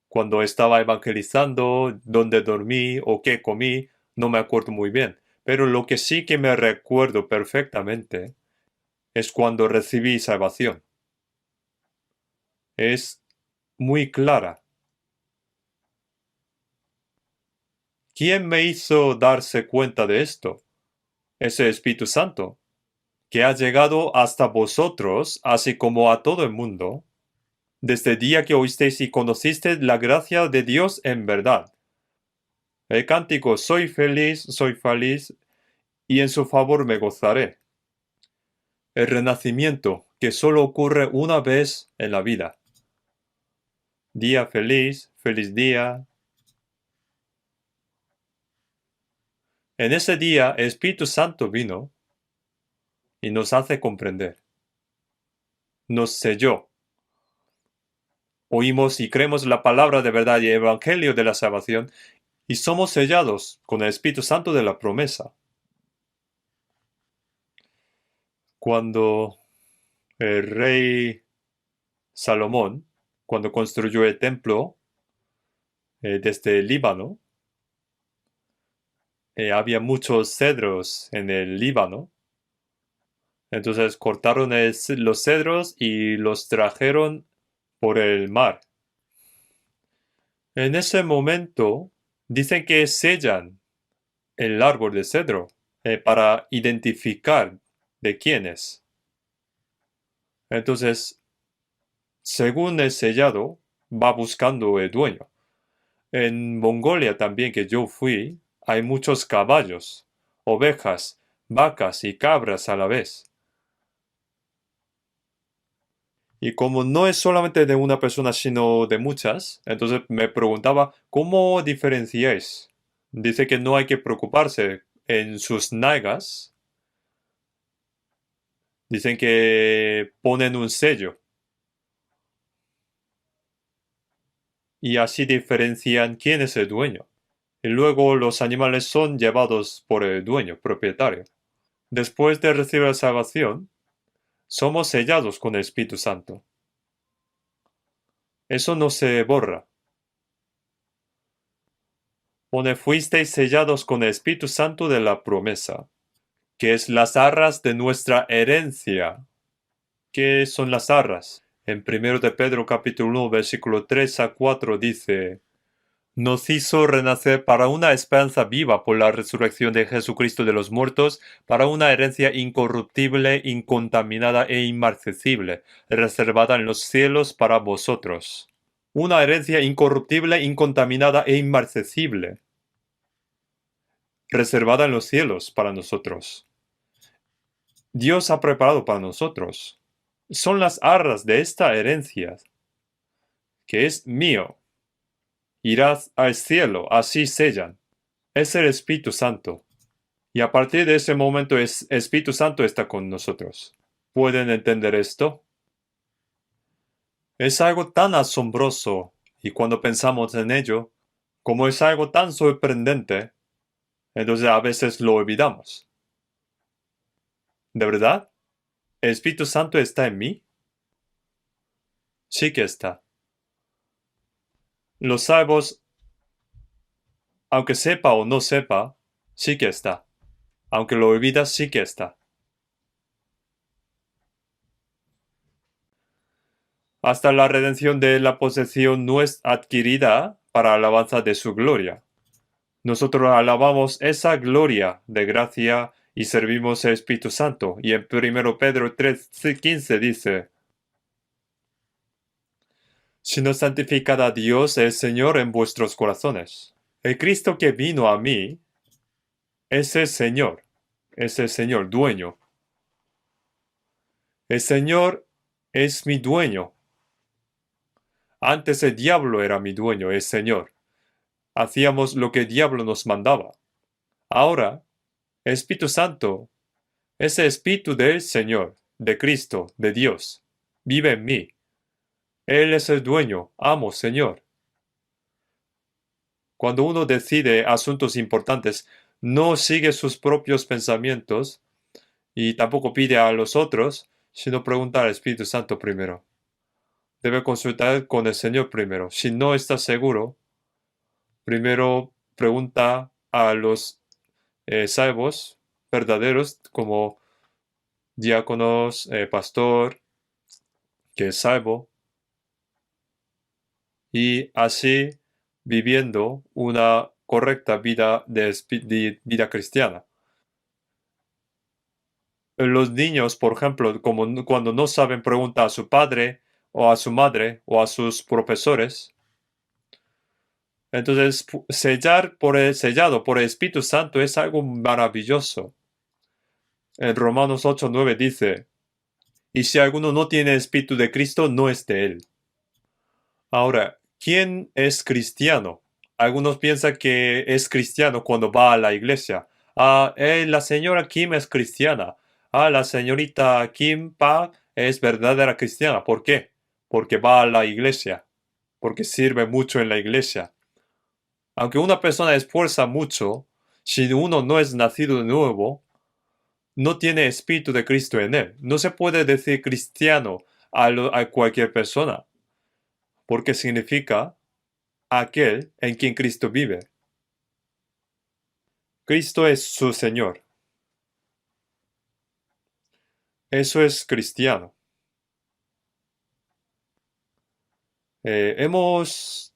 cuando estaba evangelizando, dónde dormí o qué comí, no me acuerdo muy bien. Pero lo que sí que me recuerdo perfectamente es cuando recibí salvación. es muy clara. ¿Quién me hizo darse cuenta de esto? Ese Espíritu Santo, que ha llegado hasta vosotros, así como a todo el mundo, desde el día que oísteis y conocisteis la gracia de Dios en verdad. El cántico soy feliz, y en su favor me gozaré. El renacimiento, que solo ocurre una vez en la vida. Día feliz, feliz día. En ese día el Espíritu Santo vino y nos hace comprender. Nos selló. Oímos y creemos la palabra de verdad y el evangelio de la salvación y somos sellados con el Espíritu Santo de la promesa. Cuando el rey Salomón, cuando construyó el templo desde el Líbano, había muchos cedros en el Líbano. Entonces cortaron los cedros y los trajeron por el mar. En ese momento dicen que sellan el árbol de cedro para identificar de quién es. Entonces, según el sellado, va buscando el dueño. En Mongolia también, que yo fui, hay muchos caballos, ovejas, vacas y cabras a la vez. Y como no es solamente de una persona, sino de muchas, entonces me preguntaba, ¿cómo diferenciáis? Dice que no hay que preocuparse. En sus nalgas, dicen que ponen un sello. Y así diferencian quién es el dueño. Y luego los animales son llevados por el dueño, propietario. Después de recibir la salvación, somos sellados con el Espíritu Santo. Eso no se borra. Pone fuisteis sellados con el Espíritu Santo de la promesa, que es las arras de nuestra herencia. ¿Qué son las arras? En 1 de Pedro capítulo 1, versículo 3 a 4 dice: nos hizo renacer para una esperanza viva por la resurrección de Jesucristo de los muertos, para una herencia incorruptible, incontaminada e inmarcesible, reservada en los cielos para vosotros. Una herencia incorruptible, incontaminada e inmarcesible, reservada en los cielos para nosotros. Dios ha preparado para nosotros. Son las arras de esta herencia, que es mío. Irás al cielo, así sellan. Es el Espíritu Santo. Y a partir de ese momento el Espíritu Santo está con nosotros. ¿Pueden entender esto? Es algo tan asombroso, y cuando pensamos en ello, como es algo tan sorprendente, entonces a veces lo olvidamos. ¿De verdad? ¿El Espíritu Santo está en mí? Sí que está. Los salvos, aunque sepa o no sepa, sí que está. Aunque lo olvidas, sí que está. Hasta la redención de la posesión no es adquirida para alabanza de su gloria. Nosotros alabamos esa gloria de gracia y servimos al Espíritu Santo. Y en 1 Pedro 3:15 dice: sino santificad a Dios el Señor en vuestros corazones. El Cristo que vino a mí es el Señor, dueño. El Señor es mi dueño. Antes el diablo era mi dueño, el Señor. Hacíamos lo que el diablo nos mandaba. Ahora, el Espíritu Santo es el Espíritu del Señor, de Cristo, de Dios. Vive en mí. Él es el dueño, amo, Señor. Cuando uno decide asuntos importantes, no sigue sus propios pensamientos y tampoco pide a los otros, sino pregunta al Espíritu Santo primero. Debe consultar con el Señor primero. Si no está seguro, primero pregunta a los salvos verdaderos, como diáconos, pastor, que es salvo. y así viviendo una correcta vida de vida cristiana. Los niños, por ejemplo, cuando no saben preguntar a su padre o a su madre o a sus profesores, entonces sellado por el Espíritu Santo es algo maravilloso. En Romanos 8:9 dice, y si alguno no tiene Espíritu de Cristo, no es de él. Ahora, ¿quién es cristiano? Algunos piensan que es cristiano cuando va a la iglesia. La señora Kim es cristiana. La señorita Kim Park es verdadera cristiana. ¿Por qué? Porque va a la iglesia. Porque sirve mucho en la iglesia. Aunque una persona esfuerza mucho, si uno no es nacido de nuevo, no tiene espíritu de Cristo en él. No se puede decir cristiano a cualquier persona, porque significa aquel en quien Cristo vive. Cristo es su Señor. Eso es cristiano. Hemos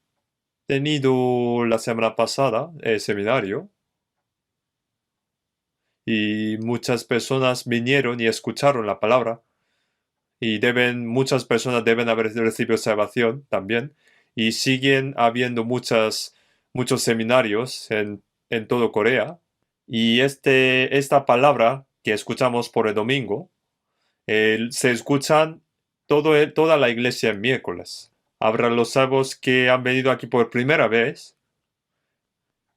tenido la semana pasada el seminario y muchas personas vinieron y escucharon la palabra y muchas personas deben haber recibido salvación también y siguen habiendo muchos seminarios en todo Corea y esta palabra que escuchamos por el domingo se escuchan toda la iglesia en miércoles. Habrá los salvos que han venido aquí por primera vez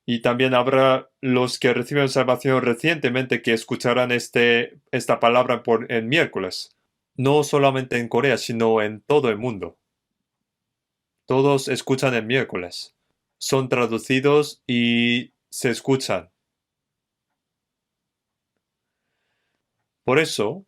y también habrá los que reciben salvación recientemente que escucharán esta palabra en miércoles. No solamente en Corea, sino en todo el mundo. Todos escuchan el miércoles. Son traducidos y se escuchan. Por eso,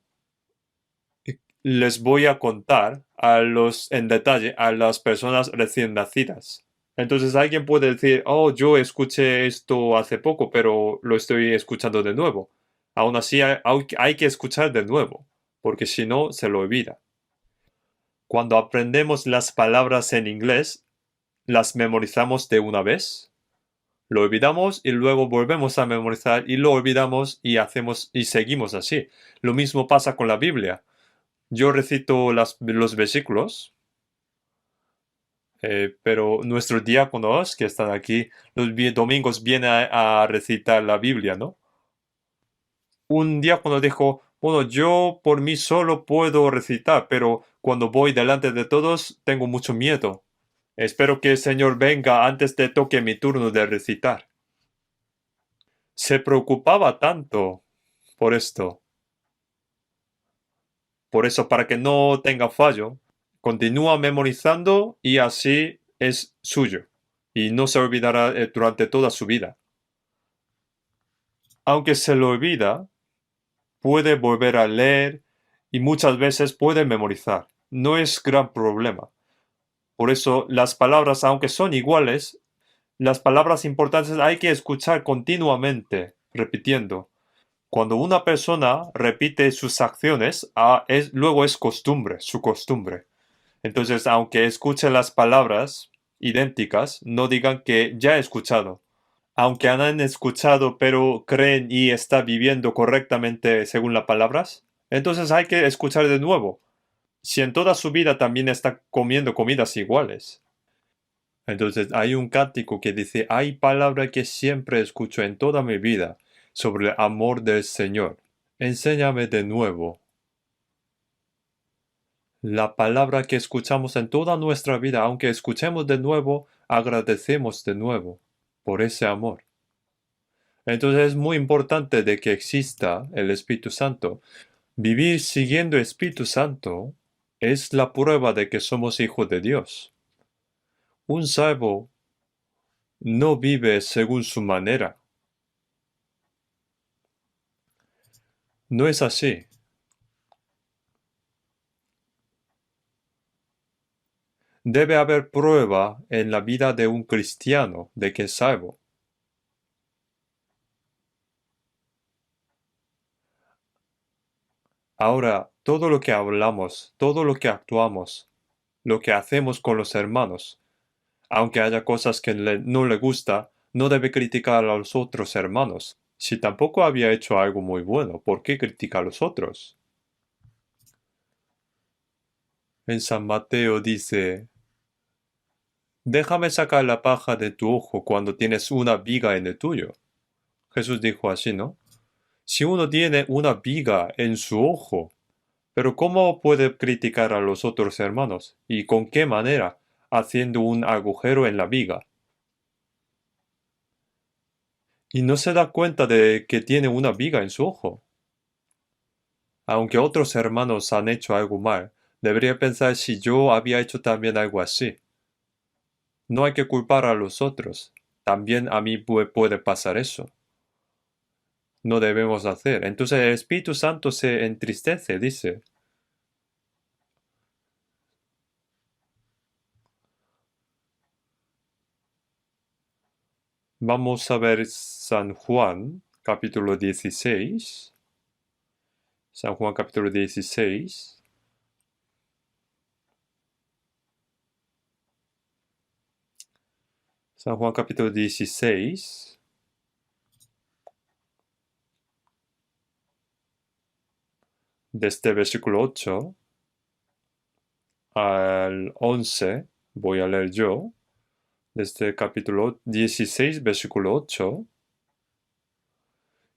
les voy a contar en detalle a las personas recién nacidas. Entonces alguien puede decir, yo escuché esto hace poco, pero lo estoy escuchando de nuevo. Aún así hay que escuchar de nuevo, porque si no, se lo olvida. Cuando aprendemos las palabras en inglés, las memorizamos de una vez, lo olvidamos y luego volvemos a memorizar y lo olvidamos y seguimos así. Lo mismo pasa con la Biblia. Yo recito los versículos, pero nuestros diáconos que están aquí los domingos vienen a recitar la Biblia, ¿no? Un diácono dijo, bueno, yo por mí solo puedo recitar, pero cuando voy delante de todos tengo mucho miedo. Espero que el Señor venga antes de toque mi turno de recitar. Se preocupaba tanto por esto. Por eso, para que no tenga fallo, continúa memorizando y así es suyo. Y no se olvidará durante toda su vida. Aunque se lo olvida, puede volver a leer y muchas veces puede memorizar. No es gran problema. Por eso, las palabras, aunque son iguales, las palabras importantes hay que escuchar continuamente, repitiendo. Cuando una persona repite sus acciones, luego es costumbre, su costumbre. Entonces, aunque escuchen las palabras idénticas, no digan que ya he escuchado. Aunque han escuchado pero creen y está viviendo correctamente según las palabras, entonces hay que escuchar de nuevo. Si en toda su vida también está comiendo comidas iguales. Entonces hay un cántico que dice, hay palabra que siempre escucho en toda mi vida sobre el amor del Señor. Enséñame de nuevo. La palabra que escuchamos en toda nuestra vida, aunque escuchemos de nuevo, agradecemos de nuevo por ese amor. Entonces es muy importante de que exista el Espíritu Santo. Vivir siguiendo el Espíritu Santo es la prueba de que somos hijos de Dios. Un salvo no vive según su manera. No es así. Debe haber prueba en la vida de un cristiano de que es salvo. Ahora, todo lo que hablamos, todo lo que actuamos, lo que hacemos con los hermanos, Aunque haya cosas que no le gusta, no debe criticar a los otros hermanos. Si tampoco había hecho algo muy bueno, ¿por qué critica a los otros? En San Mateo dice, déjame sacar la paja de tu ojo cuando tienes una viga en el tuyo. Jesús dijo así, ¿no? Si uno tiene una viga en su ojo, pero ¿cómo puede criticar a los otros hermanos? ¿Y con qué manera? Haciendo un agujero en la viga. Y no se da cuenta de que tiene una viga en su ojo. Aunque otros hermanos han hecho algo mal, debería pensar si yo había hecho también algo así. No hay que culpar a los otros. También a mí puede pasar eso. No debemos hacer. Entonces el Espíritu Santo se entristece, dice. Vamos a ver San Juan, capítulo 16. San Juan, capítulo 16. San Juan, capítulo 16. Desde el versículo 8 al 11, voy a leer yo. Desde el capítulo 16, versículo 8.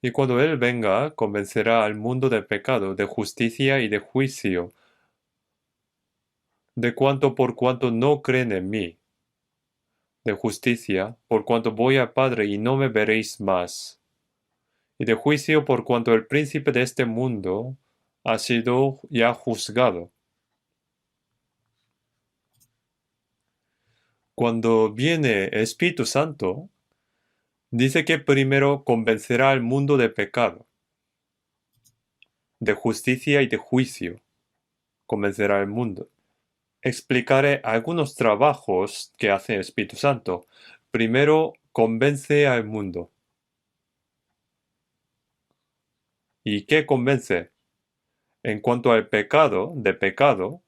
Y cuando Él venga, convencerá al mundo de pecado, de justicia y de juicio, de por cuanto no creen en mí, de justicia, por cuanto voy al Padre y no me veréis más, y de juicio, por cuanto el príncipe de este mundo ha sido ya juzgado. Cuando viene el Espíritu Santo, dice que primero convencerá al mundo de pecado, de justicia y de juicio. Convencerá al mundo. Explicaré algunos trabajos que hace el Espíritu Santo. Primero, convence al mundo. ¿Y qué convence? En cuanto al pecado, de pecado,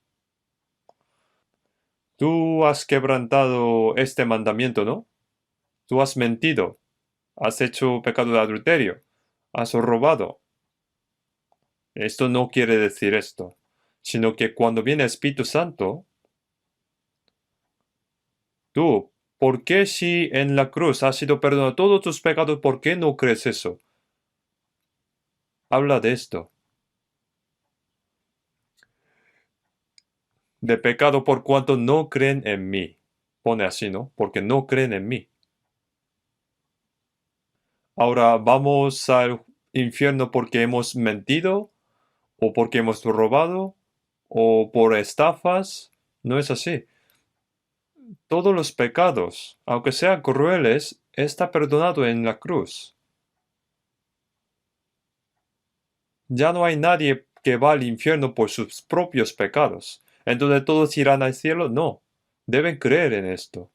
tú has quebrantado este mandamiento, ¿no? Tú has mentido, has hecho pecado de adulterio, has robado. Esto no quiere decir esto, sino que cuando viene el Espíritu Santo, tú, ¿por qué si en la cruz has sido perdonado todos tus pecados, por qué no crees eso? Habla de esto. De pecado por cuanto no creen en mí. Pone así, ¿no? Porque no creen en mí. Ahora, ¿vamos al infierno porque hemos mentido? ¿O porque hemos robado? ¿O por estafas? No es así. Todos los pecados, aunque sean crueles, está perdonado en la cruz. Ya no hay nadie que va al infierno por sus propios pecados. Entonces todos irán al cielo. No. Deben creer en esto.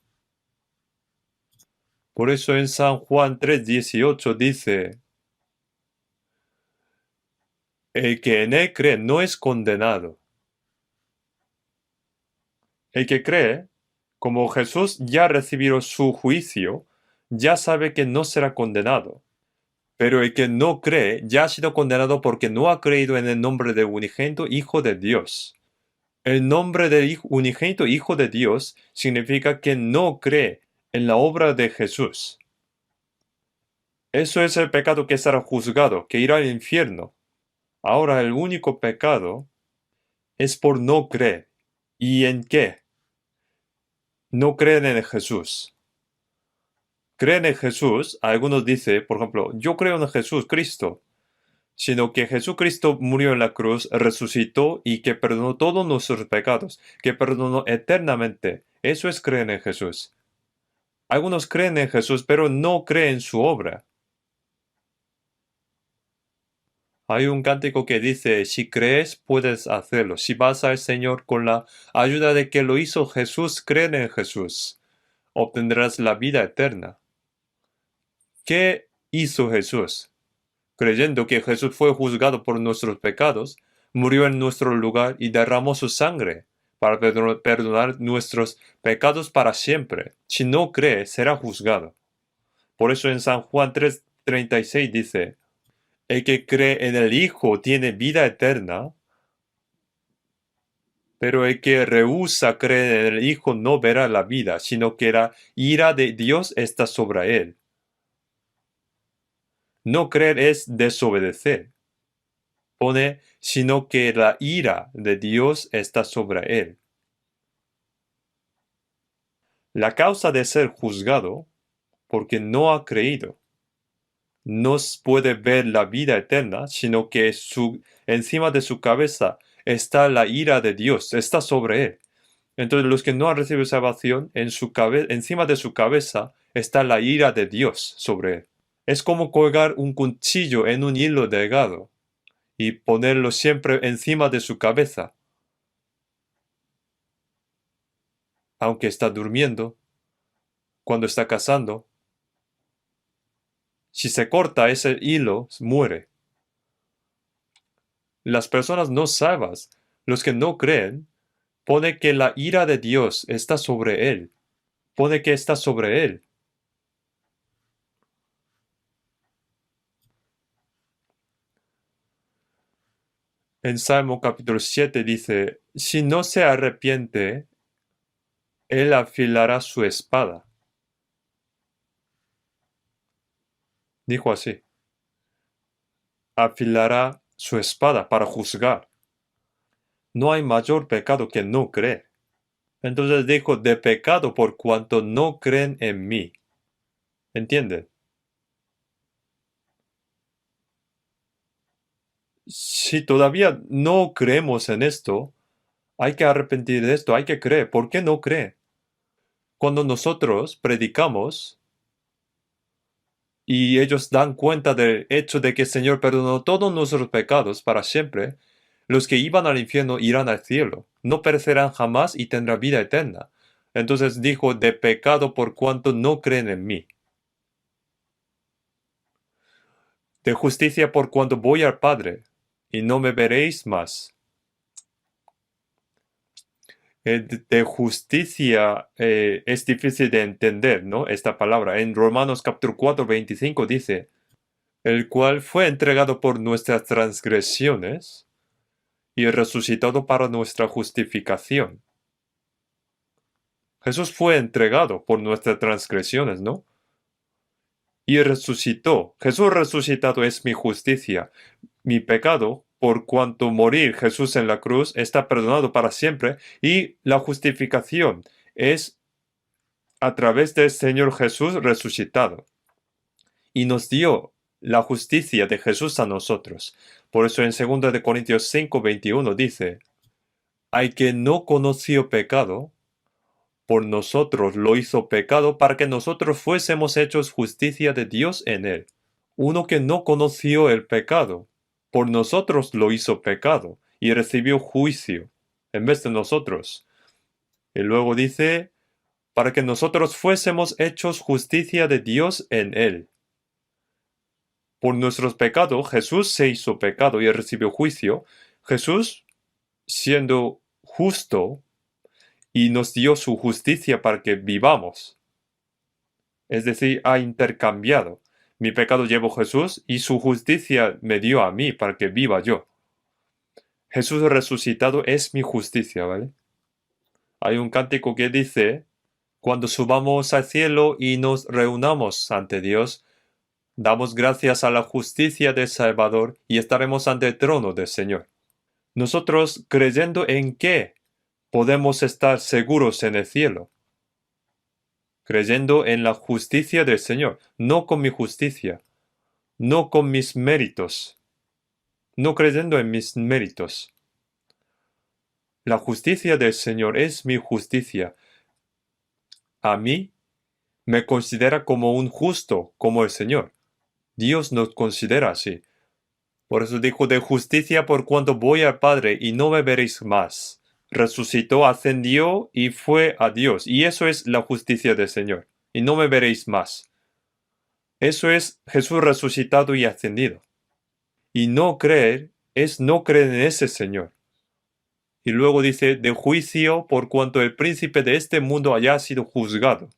Por eso en San Juan 3:18 dice, el que en él cree no es condenado. El que cree, como Jesús ya recibió su juicio, ya sabe que no será condenado. Pero el que no cree ya ha sido condenado porque no ha creído en el nombre del unigénito Hijo de Dios. El nombre del unigénito Hijo de Dios significa que no cree en la obra de Jesús. Eso es el pecado que será juzgado, que irá al infierno. Ahora el único pecado es por no creer. ¿Y en qué? No creen en Jesús. Creen en Jesús, algunos dicen, por ejemplo, yo creo en Jesús Cristo, sino que Jesucristo murió en la cruz, resucitó y que perdonó todos nuestros pecados, que perdonó eternamente. Eso es creer en Jesús. Algunos creen en Jesús, pero no creen en su obra. Hay un cántico que dice, si crees, puedes hacerlo. Si vas al Señor con la ayuda de que lo hizo Jesús, creen en Jesús. Obtendrás la vida eterna. ¿Qué hizo Jesús? Creyendo que Jesús fue juzgado por nuestros pecados, murió en nuestro lugar y derramó su sangre para perdonar nuestros pecados para siempre. Si no cree, será juzgado. Por eso en San Juan 3:36 dice, el que cree en el Hijo tiene vida eterna, pero el que rehúsa creer en el Hijo no verá la vida, sino que la ira de Dios está sobre él. No creer es desobedecer. Pone, sino que la ira de Dios está sobre él. La causa de ser juzgado, porque no ha creído, no puede ver la vida eterna, sino que encima de su cabeza está la ira de Dios, está sobre él. Entonces los que no han recibido salvación, encima de su cabeza está la ira de Dios sobre él. Es como colgar un cuchillo en un hilo delgado y ponerlo siempre encima de su cabeza, aunque está durmiendo, cuando está cazando. Si se corta ese hilo, muere. Las personas no salvas, los que no creen, pone que la ira de Dios está sobre él. Pone que está sobre él. En Salmo capítulo 7 dice, si no se arrepiente, él afilará su espada. Dijo así, afilará su espada para juzgar. No hay mayor pecado que no creer. Entonces dijo, de pecado por cuanto no creen en mí. ¿Entienden? Si todavía no creemos en esto, hay que arrepentir de esto, hay que creer. ¿Por qué no cree? Cuando nosotros predicamos y ellos dan cuenta del hecho de que el Señor perdonó todos nuestros pecados para siempre, los que iban al infierno irán al cielo, no perecerán jamás y tendrán vida eterna. Entonces dijo, de pecado por cuanto no creen en mí. De justicia por cuanto voy al Padre, y no me veréis más. De justicia es difícil de entender, ¿no? Esta palabra. En Romanos capítulo 4, 25 dice, el cual fue entregado por nuestras transgresiones y resucitado para nuestra justificación. Jesús fue entregado por nuestras transgresiones, ¿no? Y resucitó. Jesús resucitado es mi justicia. Mi pecado, por cuanto morir Jesús en la cruz, está perdonado para siempre. Y la justificación es a través del Señor Jesús resucitado. Y nos dio la justicia de Jesús a nosotros. Por eso en 2 Corintios 5, 21 dice, al que no conoció pecado, por nosotros lo hizo pecado para que nosotros fuésemos hechos justicia de Dios en él. Uno que no conoció el pecado, por nosotros lo hizo pecado y recibió juicio en vez de nosotros. Y luego dice, para que nosotros fuésemos hechos justicia de Dios en él. Por nuestros pecados, Jesús se hizo pecado y recibió juicio. Jesús, siendo justo, y nos dio su justicia para que vivamos. Es decir, ha intercambiado. Mi pecado llevó Jesús y su justicia me dio a mí para que viva yo. Jesús resucitado es mi justicia, ¿vale? Hay un cántico que dice, cuando subamos al cielo y nos reunamos ante Dios, damos gracias a la justicia del Salvador y estaremos ante el trono del Señor. Nosotros, creyendo en qué podemos estar seguros en el cielo, creyendo en la justicia del Señor, no con mi justicia, no con mis méritos, no creyendo en mis méritos. La justicia del Señor es mi justicia. A mí me considera como un justo, como el Señor. Dios nos considera así. Por eso dijo de justicia por cuanto voy al Padre y no me veréis más. Resucitó, ascendió y fue a Dios. Y eso es la justicia del Señor. Y no me veréis más. Eso es Jesús resucitado y ascendido. Y no creer es no creer en ese Señor. Y luego dice, de juicio por cuanto el príncipe de este mundo haya sido juzgado.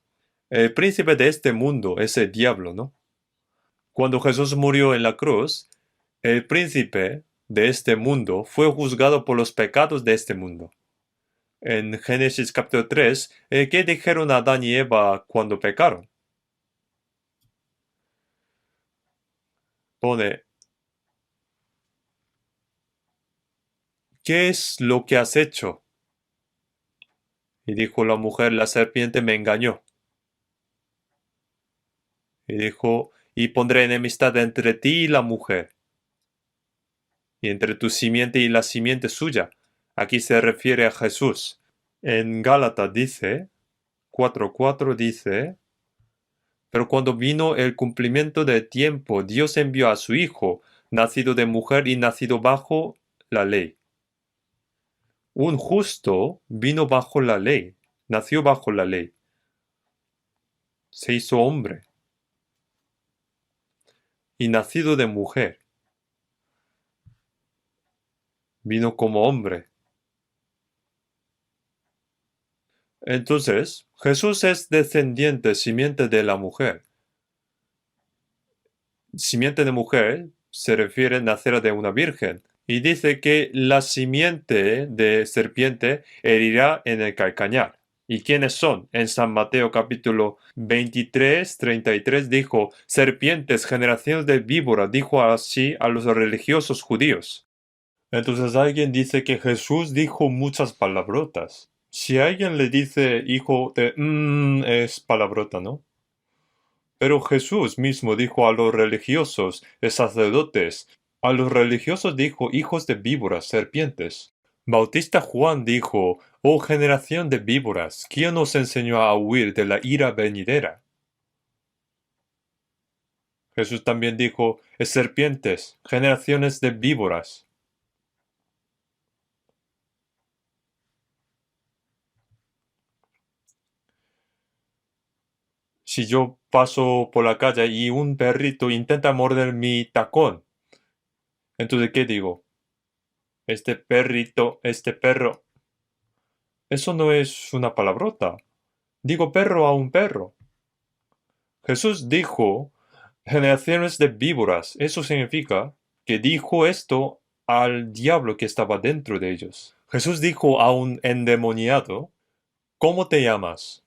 El príncipe de este mundo es el diablo, ¿no? Cuando Jesús murió en la cruz, el príncipe de este mundo fue juzgado por los pecados de este mundo. En Génesis capítulo 3, ¿qué dijeron Adán y Eva cuando pecaron? Pone, ¿qué es lo que has hecho? Y dijo la mujer, la serpiente me engañó. Y dijo, y pondré enemistad entre ti y la mujer, y entre tu simiente y la simiente suya. Aquí se refiere a Jesús. En Gálatas dice, 4:4 dice, pero cuando vino el cumplimiento del tiempo, Dios envió a su Hijo, nacido de mujer y nacido bajo la ley. Un justo vino bajo la ley, nació bajo la ley, se hizo hombre y nacido de mujer, vino como hombre. Entonces, Jesús es descendiente, simiente de la mujer. Simiente de mujer se refiere a nacer de una virgen. Y dice que la simiente de serpiente herirá en el calcañar. ¿Y quiénes son? En San Mateo capítulo 23, 33 dijo, serpientes, generaciones de víboras, dijo así a los religiosos judíos. Entonces alguien dice que Jesús dijo muchas palabrotas. Si alguien le dice hijo de es palabrota, ¿no? Pero Jesús mismo dijo a los religiosos, sacerdotes, a los religiosos dijo hijos de víboras, serpientes. Bautista Juan dijo, oh generación de víboras, ¿quién os enseñó a huir de la ira venidera? Jesús también dijo, serpientes, generaciones de víboras. Si yo paso por la calle y un perrito intenta morder mi tacón, entonces, ¿qué digo? Este perrito, este perro. Eso no es una palabrota. Digo perro a un perro. Jesús dijo, generaciones de víboras. Eso significa que dijo esto al diablo que estaba dentro de ellos. Jesús dijo a un endemoniado, ¿cómo te llamas?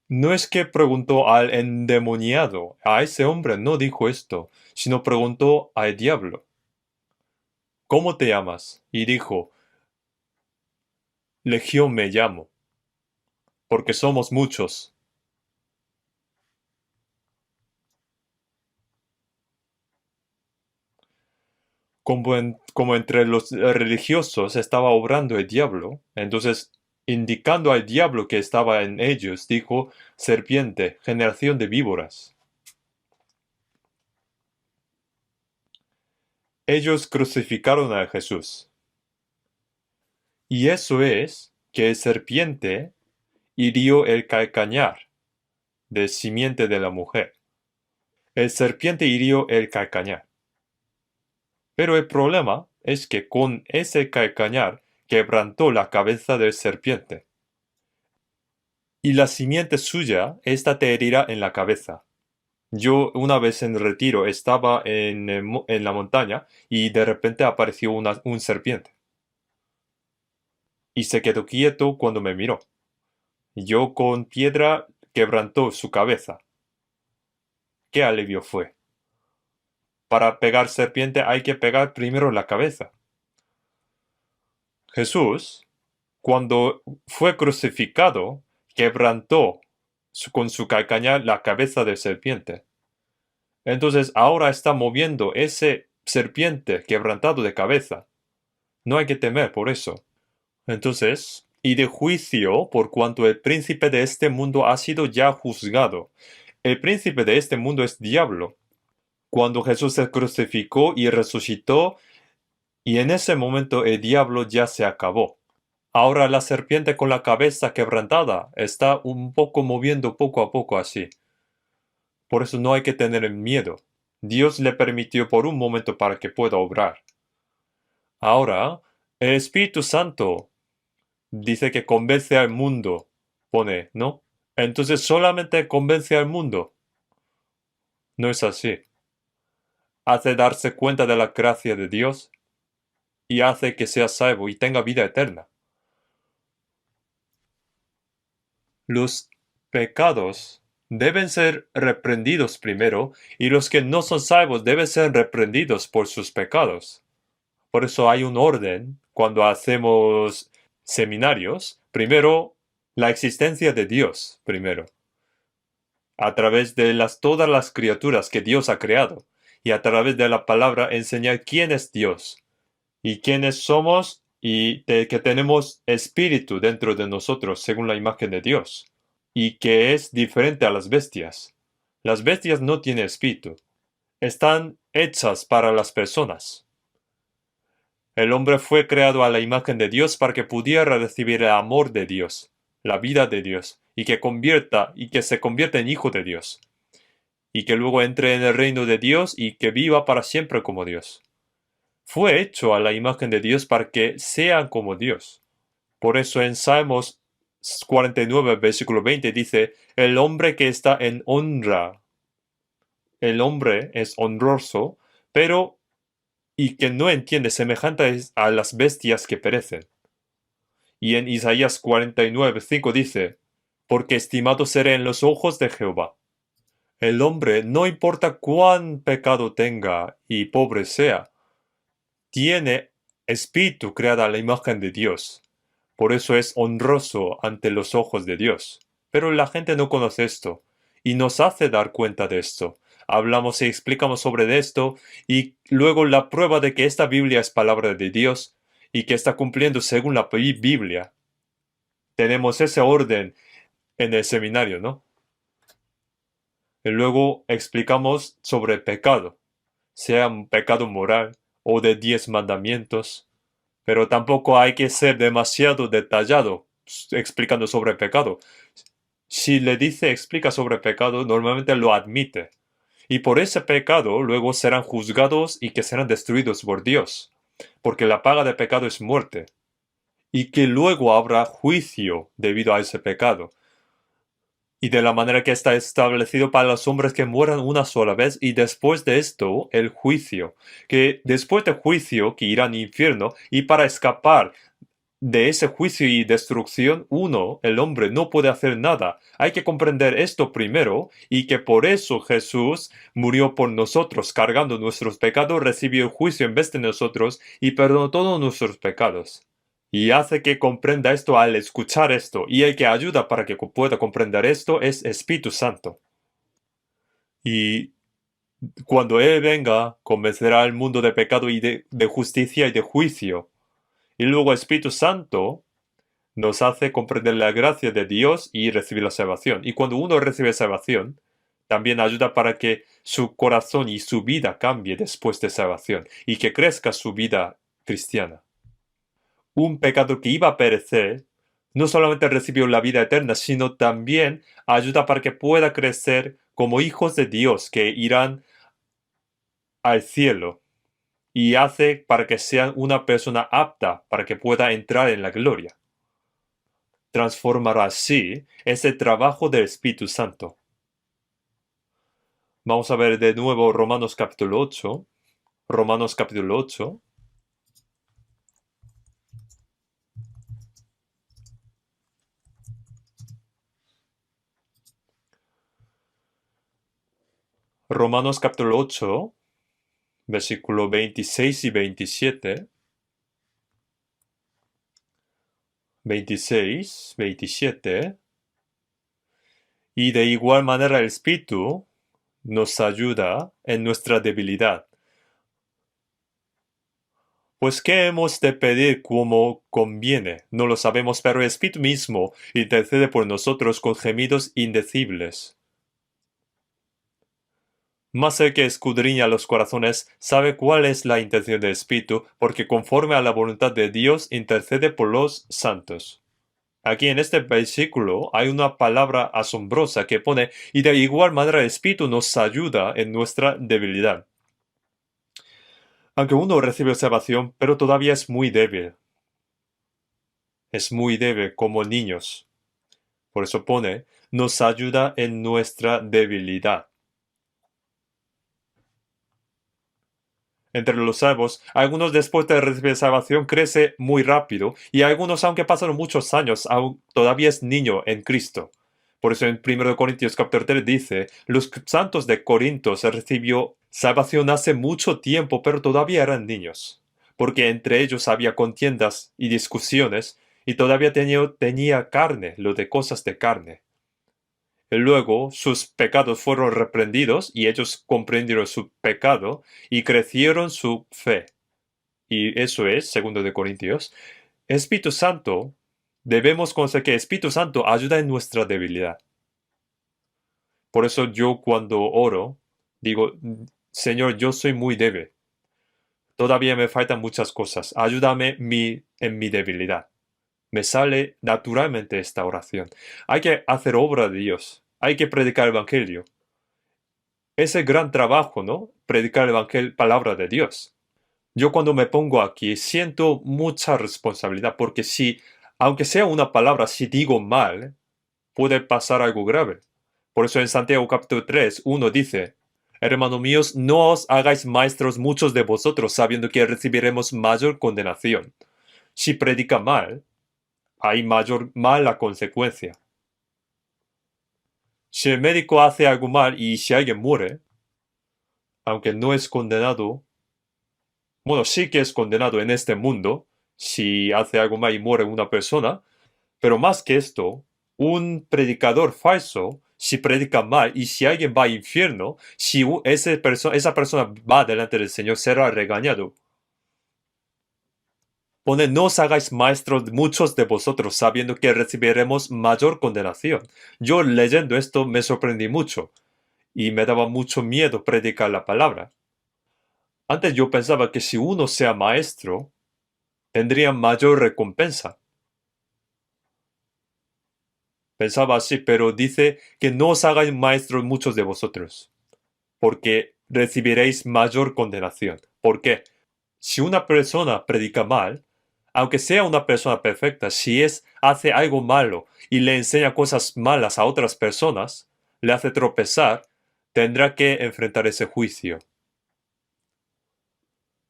No es que preguntó al endemoniado, a ese hombre no dijo esto, sino preguntó al diablo, ¿cómo te llamas? Y dijo, Legión me llamo, porque somos muchos. Como entre los religiosos estaba obrando el diablo, entonces, indicando al diablo que estaba en ellos, dijo, serpiente, generación de víboras. Ellos crucificaron a Jesús. Y eso es que el serpiente hirió el calcañar de simiente de la mujer. El serpiente hirió el calcañar. Pero el problema es que con ese calcañar quebrantó la cabeza del serpiente. Y la simiente suya, esta te herirá en la cabeza. Yo una vez en retiro estaba en la montaña y de repente apareció un serpiente. Y se quedó quieto cuando me miró. Yo con piedra quebrantó su cabeza. ¿Qué alivio fue? Para pegar serpiente hay que pegar primero la cabeza. Jesús, cuando fue crucificado, quebrantó con su calcañar la cabeza de serpiente. Entonces ahora está moviendo ese serpiente quebrantado de cabeza. No hay que temer por eso. Entonces, y de juicio por cuanto el príncipe de este mundo ha sido ya juzgado. El príncipe de este mundo es diablo. Cuando Jesús se crucificó y resucitó, y en ese momento el diablo ya se acabó. Ahora la serpiente con la cabeza quebrantada está un poco moviendo poco a poco así. Por eso no hay que tener miedo. Dios le permitió por un momento para que pueda obrar. Ahora, el Espíritu Santo dice que convence al mundo, pone, ¿no? Entonces solamente convence al mundo. No es así. Hace darse cuenta de la gracia de Dios y hace que sea salvo y tenga vida eterna. Los pecados deben ser reprendidos primero y los que no son salvos deben ser reprendidos por sus pecados. Por eso hay un orden cuando hacemos seminarios. Primero, la existencia de Dios, primero. A través de todas las criaturas que Dios ha creado. Y a través de la palabra enseñar quién es Dios. Y quiénes somos y que tenemos espíritu dentro de nosotros según la imagen de Dios. Y que es diferente a las bestias. Las bestias no tienen espíritu. Están hechas para las personas. El hombre fue creado a la imagen de Dios para que pudiera recibir el amor de Dios, la vida de Dios, y que se convierta en hijo de Dios, y que luego entre en el reino de Dios y que viva para siempre como Dios. Fue hecho a la imagen de Dios para que sean como Dios. Por eso en Salmos 49, versículo 20 dice, el hombre que está en honra, el hombre es honroso, pero y que no entiende semejante a las bestias que perecen. Y en Isaías 49, 5 dice, porque estimado seré en los ojos de Jehová. El hombre, no importa cuán pecado tenga y pobre sea, tiene espíritu creado a la imagen de Dios. Por eso es honroso ante los ojos de Dios. Pero la gente no conoce esto y nos hace dar cuenta de esto. Hablamos y explicamos sobre esto y luego la prueba de que esta Biblia es palabra de Dios y que está cumpliendo según la Biblia. Tenemos ese orden en el seminario, ¿no? Y luego explicamos sobre pecado, sea un pecado moral o de 10 mandamientos, pero tampoco hay que ser demasiado detallado explicando sobre pecado. Si le dice explica sobre pecado, normalmente lo admite. Y por ese pecado luego serán juzgados y que serán destruidos por Dios, porque la paga de pecado es muerte. Y que luego habrá juicio debido a ese pecado. Y de la manera que está establecido para los hombres que mueran una sola vez y después de esto el juicio, que después del juicio que irán al infierno y para escapar de ese juicio y destrucción el hombre no puede hacer nada. Hay que comprender esto primero y que por eso Jesús murió por nosotros, cargando nuestros pecados, recibió el juicio en vez de nosotros y perdonó todos nuestros pecados. Y hace que comprenda esto al escuchar esto. Y el que ayuda para que pueda comprender esto es Espíritu Santo. Y cuando Él venga, convencerá al mundo de pecado y de justicia y de juicio. Y luego Espíritu Santo nos hace comprender la gracia de Dios y recibir la salvación. Y cuando uno recibe salvación, también ayuda para que su corazón y su vida cambie después de salvación y que crezca su vida cristiana. Un pecado que iba a perecer, no solamente recibió la vida eterna, sino también ayuda para que pueda crecer como hijos de Dios que irán al cielo y hace para que sean una persona apta para que pueda entrar en la gloria. Transformará así ese trabajo del Espíritu Santo. Vamos a ver de nuevo Romanos capítulo 8. Romanos capítulo 8. Romanos capítulo 8, versículo 26 y 27. 26, 27. Y de igual manera el Espíritu nos ayuda en nuestra debilidad. Pues ¿qué hemos de pedir como conviene? No lo sabemos, pero el Espíritu mismo intercede por nosotros con gemidos indecibles. Mas el que escudriña los corazones sabe cuál es la intención del Espíritu, porque conforme a la voluntad de Dios intercede por los santos. Aquí en este versículo hay una palabra asombrosa que pone, y de igual manera el Espíritu nos ayuda en nuestra debilidad. Aunque uno recibe salvación, pero todavía es muy débil. Es muy débil como niños. Por eso pone, nos ayuda en nuestra debilidad. Entre los salvos, algunos después de recibir salvación crece muy rápido y algunos, aunque pasaron muchos años, aún todavía es niño en Cristo. Por eso en 1 Corintios capítulo 3 dice, los santos de Corinto se recibió salvación hace mucho tiempo, pero todavía eran niños, porque entre ellos había contiendas y discusiones y todavía tenía carne, lo de cosas de carne. Luego sus pecados fueron reprendidos y ellos comprendieron su pecado y crecieron su fe. Y eso es, segundo de Corintios, Espíritu Santo, debemos conocer que Espíritu Santo ayuda en nuestra debilidad. Por eso yo cuando oro, digo, Señor, yo soy muy débil. Todavía me faltan muchas cosas. Ayúdame en mi debilidad. Me sale naturalmente esta oración. Hay que hacer obra de Dios. Hay que predicar el Evangelio. Ese gran trabajo, ¿no? Predicar el Evangelio, palabra de Dios. Yo cuando me pongo aquí siento mucha responsabilidad porque si, aunque sea una palabra, si digo mal, puede pasar algo grave. Por eso en Santiago capítulo 3, 1 dice, hermanos míos, no os hagáis maestros muchos de vosotros, sabiendo que recibiremos mayor condenación. Si predica mal, hay mayor mala consecuencia. Si el médico hace algo mal y si alguien muere, aunque no es condenado, bueno, sí que es condenado en este mundo, si hace algo mal y muere una persona, pero más que esto, un predicador falso, si predica mal y si alguien va al infierno, si esa persona va delante del Señor, será regañado. Pone, no os hagáis maestros muchos de vosotros, sabiendo que recibiremos mayor condenación. Yo leyendo esto me sorprendí mucho y me daba mucho miedo predicar la palabra. Antes yo pensaba que si uno sea maestro, tendría mayor recompensa. Pensaba así, pero dice que no os hagáis maestros muchos de vosotros, porque recibiréis mayor condenación. ¿Por qué? Si una persona predica mal, aunque sea una persona perfecta, si hace algo malo y le enseña cosas malas a otras personas, le hace tropezar, tendrá que enfrentar ese juicio.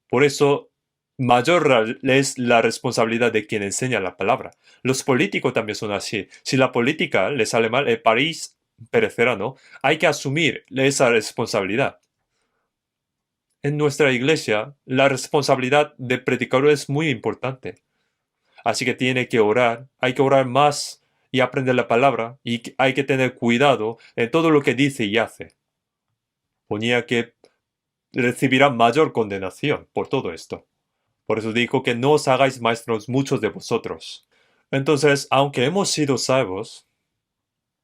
Por eso, mayor es la responsabilidad de quien enseña la palabra. Los políticos también son así. Si la política le sale mal, el país perecerá, ¿no? Hay que asumir esa responsabilidad. En nuestra iglesia, la responsabilidad de predicador es muy importante. Así que tiene que orar, hay que orar más y aprender la palabra y hay que tener cuidado en todo lo que dice y hace. Ponía que recibirá mayor condenación por todo esto. Por eso dijo que no os hagáis maestros muchos de vosotros. Entonces, aunque hemos sido salvos,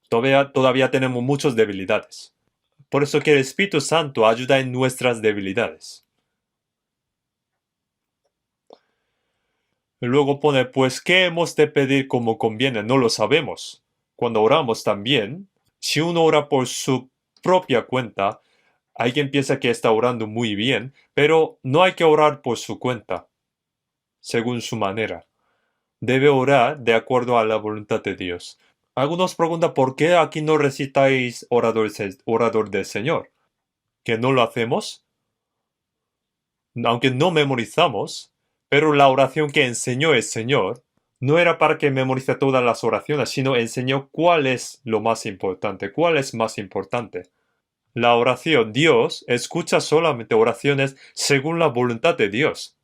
todavía tenemos muchas debilidades. Por eso que el Espíritu Santo ayuda en nuestras debilidades. Luego pone, pues, ¿qué hemos de pedir como conviene? No lo sabemos. Cuando oramos también, si uno ora por su propia cuenta, alguien piensa que está orando muy bien, pero no hay que orar por su cuenta, según su manera. Debe orar de acuerdo a la voluntad de Dios. Algunos preguntan por qué aquí no recitáis orador del Señor. ¿Que no lo hacemos? Aunque no memorizamos, pero la oración que enseñó el Señor no era para que memorice todas las oraciones, sino enseñó cuál es lo más importante, cuál es más importante. La oración, Dios escucha solamente oraciones según la voluntad de Dios.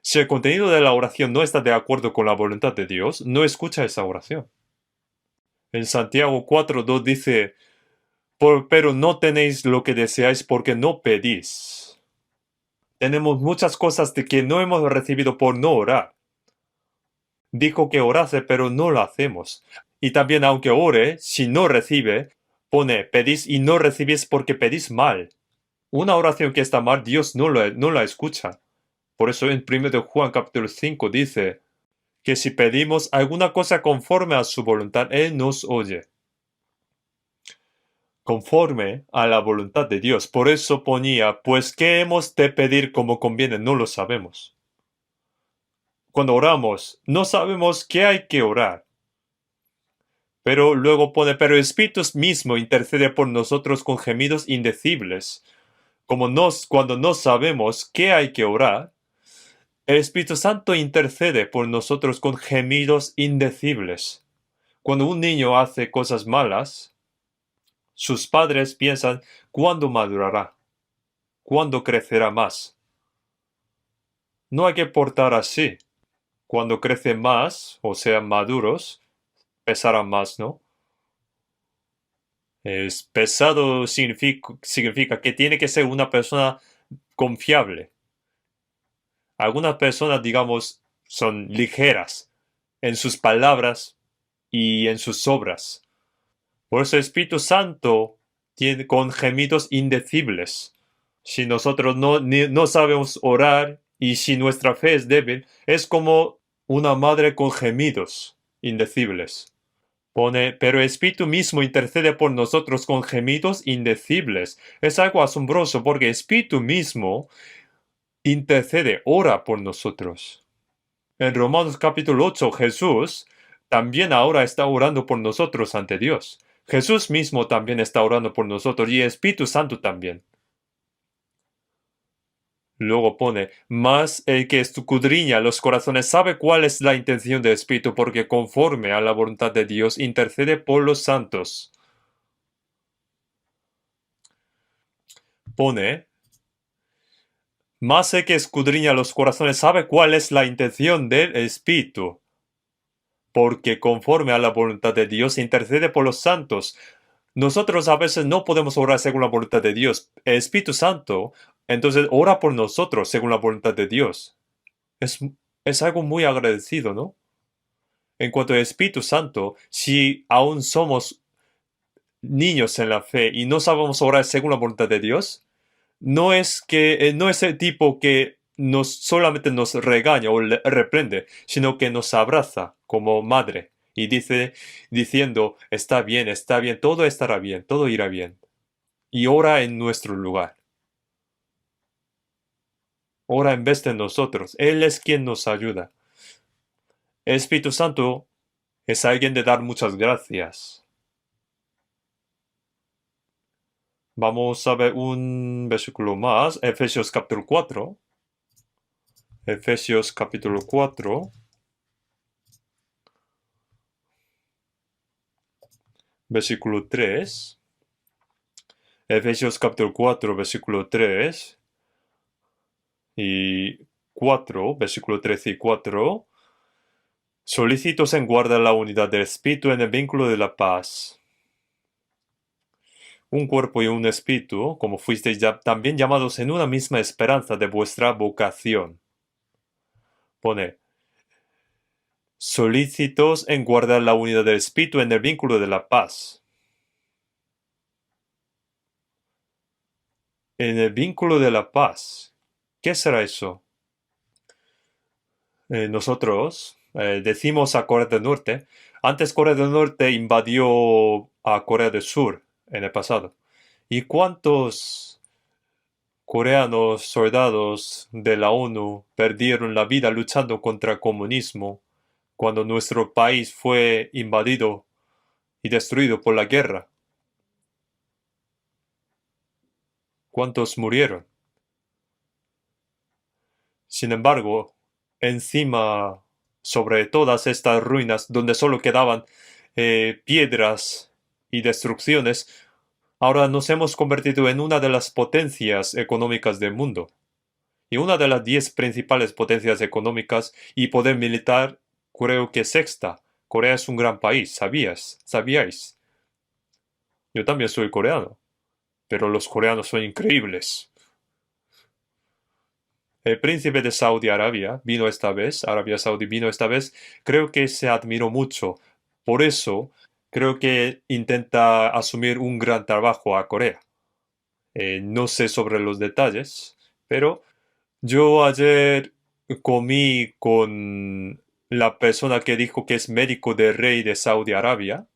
Si el contenido de la oración no está de acuerdo con la voluntad de Dios, no escucha esa oración. En Santiago 4:2 dice, pero no tenéis lo que deseáis porque no pedís. Tenemos muchas cosas de que no hemos recibido por no orar. Dijo que orase, pero no lo hacemos. Y también aunque ore, si no recibe, pone, pedís y no recibís porque pedís mal. Una oración que está mal, Dios no la escucha. Por eso en 1 Juan capítulo 5 dice que si pedimos alguna cosa conforme a su voluntad, Él nos oye. conforme a la voluntad de Dios. Por eso ponía, pues, ¿qué hemos de pedir como conviene? No lo sabemos. Cuando oramos, no sabemos qué hay que orar. Pero luego pone, pero el Espíritu mismo intercede por nosotros con gemidos indecibles. Cuando no sabemos qué hay que orar, el Espíritu Santo intercede por nosotros con gemidos indecibles. Cuando un niño hace cosas malas, sus padres piensan, ¿cuándo madurará? ¿Cuándo crecerá más? No hay que portar así. Cuando crecen más, o sean maduros, pesarán más, ¿no? Es pesado significa que tiene que ser una persona confiable. Algunas personas, digamos, son ligeras en sus palabras y en sus obras. Por eso el Espíritu Santo tiene con gemidos indecibles. Si nosotros no sabemos orar y si nuestra fe es débil, es como una madre con gemidos indecibles. Pone, pero el Espíritu mismo intercede por nosotros con gemidos indecibles. Es algo asombroso porque el Espíritu mismo intercede, ora por nosotros. En Romanos capítulo 8, Jesús también ahora está orando por nosotros ante Dios. Jesús mismo también está orando por nosotros y el Espíritu Santo también. Luego pone, mas el que escudriña los corazones sabe cuál es la intención del Espíritu, porque conforme a la voluntad de Dios intercede por los santos. Pone, mas el que escudriña los corazones sabe cuál es la intención del Espíritu, porque conforme a la voluntad de Dios intercede por los santos. Nosotros a veces no podemos orar según la voluntad de Dios. El Espíritu Santo, entonces, ora por nosotros según la voluntad de Dios. Es algo muy agradecido, ¿no? En cuanto al Espíritu Santo, si aún somos niños en la fe y no sabemos orar según la voluntad de Dios, no es el tipo que solamente nos regaña o reprende, sino que nos abraza como madre y diciendo, está bien, todo estará bien, todo irá bien. Y ora en nuestro lugar. Ora en vez de nosotros. Él es quien nos ayuda. El Espíritu Santo es alguien de dar muchas gracias. Vamos a ver un versículo más, Efesios capítulo 4. Efesios capítulo 4. Versículo 3. Efesios capítulo 4, versículo 3 y 4, versículo 13 y 4. Solícitos en guardar la unidad del Espíritu en el vínculo de la paz. Un cuerpo y un espíritu, como fuisteis también llamados en una misma esperanza de vuestra vocación. Pone, solícitos en guardar la unidad del Espíritu en el vínculo de la paz. En el vínculo de la paz. ¿Qué será eso? Nosotros decimos a Corea del Norte. Antes Corea del Norte invadió a Corea del Sur en el pasado. ¿Y cuántos coreanos soldados de la ONU perdieron la vida luchando contra el comunismo cuando nuestro país fue invadido y destruido por la guerra? ¿Cuántos murieron? Sin embargo, encima, sobre todas estas ruinas donde solo quedaban piedras y destrucciones, ahora nos hemos convertido en una de las potencias económicas del mundo. Y una de las 10 principales potencias económicas y poder militar, creo que sexta. Corea es un gran país, ¿sabíais? Yo también soy coreano, pero los coreanos son increíbles. El príncipe de Saudi Arabia Arabia Saudí vino esta vez, creo que se admiró mucho. Por eso, creo que intenta asumir un gran trabajo a Corea. No sé sobre los detalles, pero yo ayer comí con la persona que dijo que es médico del rey de Saudi Arabia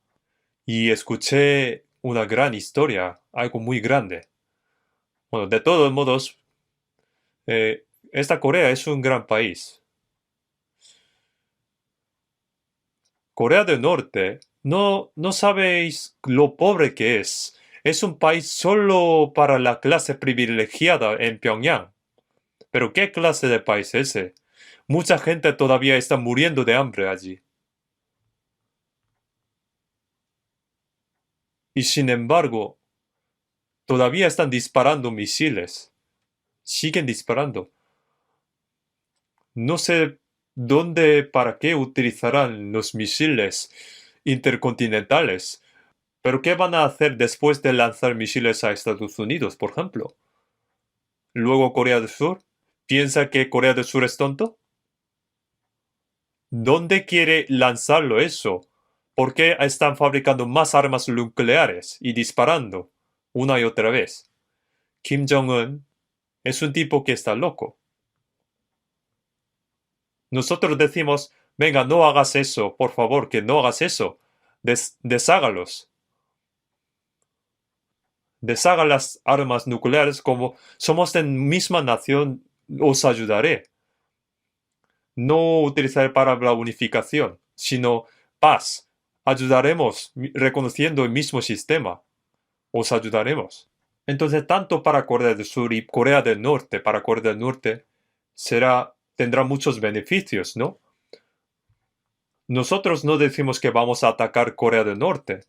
y escuché una gran historia, algo muy grande. Bueno, de todos modos, esta Corea es un gran país. Corea del Norte, no sabéis lo pobre que es. Es un país solo para la clase privilegiada en Pyongyang. Pero ¿qué clase de país es ese? Mucha gente todavía está muriendo de hambre allí. Y sin embargo, todavía están disparando misiles. Siguen disparando. No sé dónde, para qué utilizarán los misiles intercontinentales. Pero ¿qué van a hacer después de lanzar misiles a Estados Unidos, por ejemplo? Luego Corea del Sur. ¿Piensa que Corea del Sur es tonto? ¿Dónde quiere lanzarlo eso? ¿Por qué están fabricando más armas nucleares y disparando una y otra vez? Kim Jong-un es un tipo que está loco. Nosotros decimos, venga, no hagas eso, por favor, que no hagas eso. Deshágalos. Deshaga las armas nucleares como somos de misma nación, os ayudaré. No utilizaré para la unificación, sino paz. Ayudaremos reconociendo el mismo sistema. Os ayudaremos. Entonces, tanto para Corea del Sur y Corea del Norte, para Corea del Norte, tendrá muchos beneficios, ¿no? Nosotros no decimos que vamos a atacar Corea del Norte.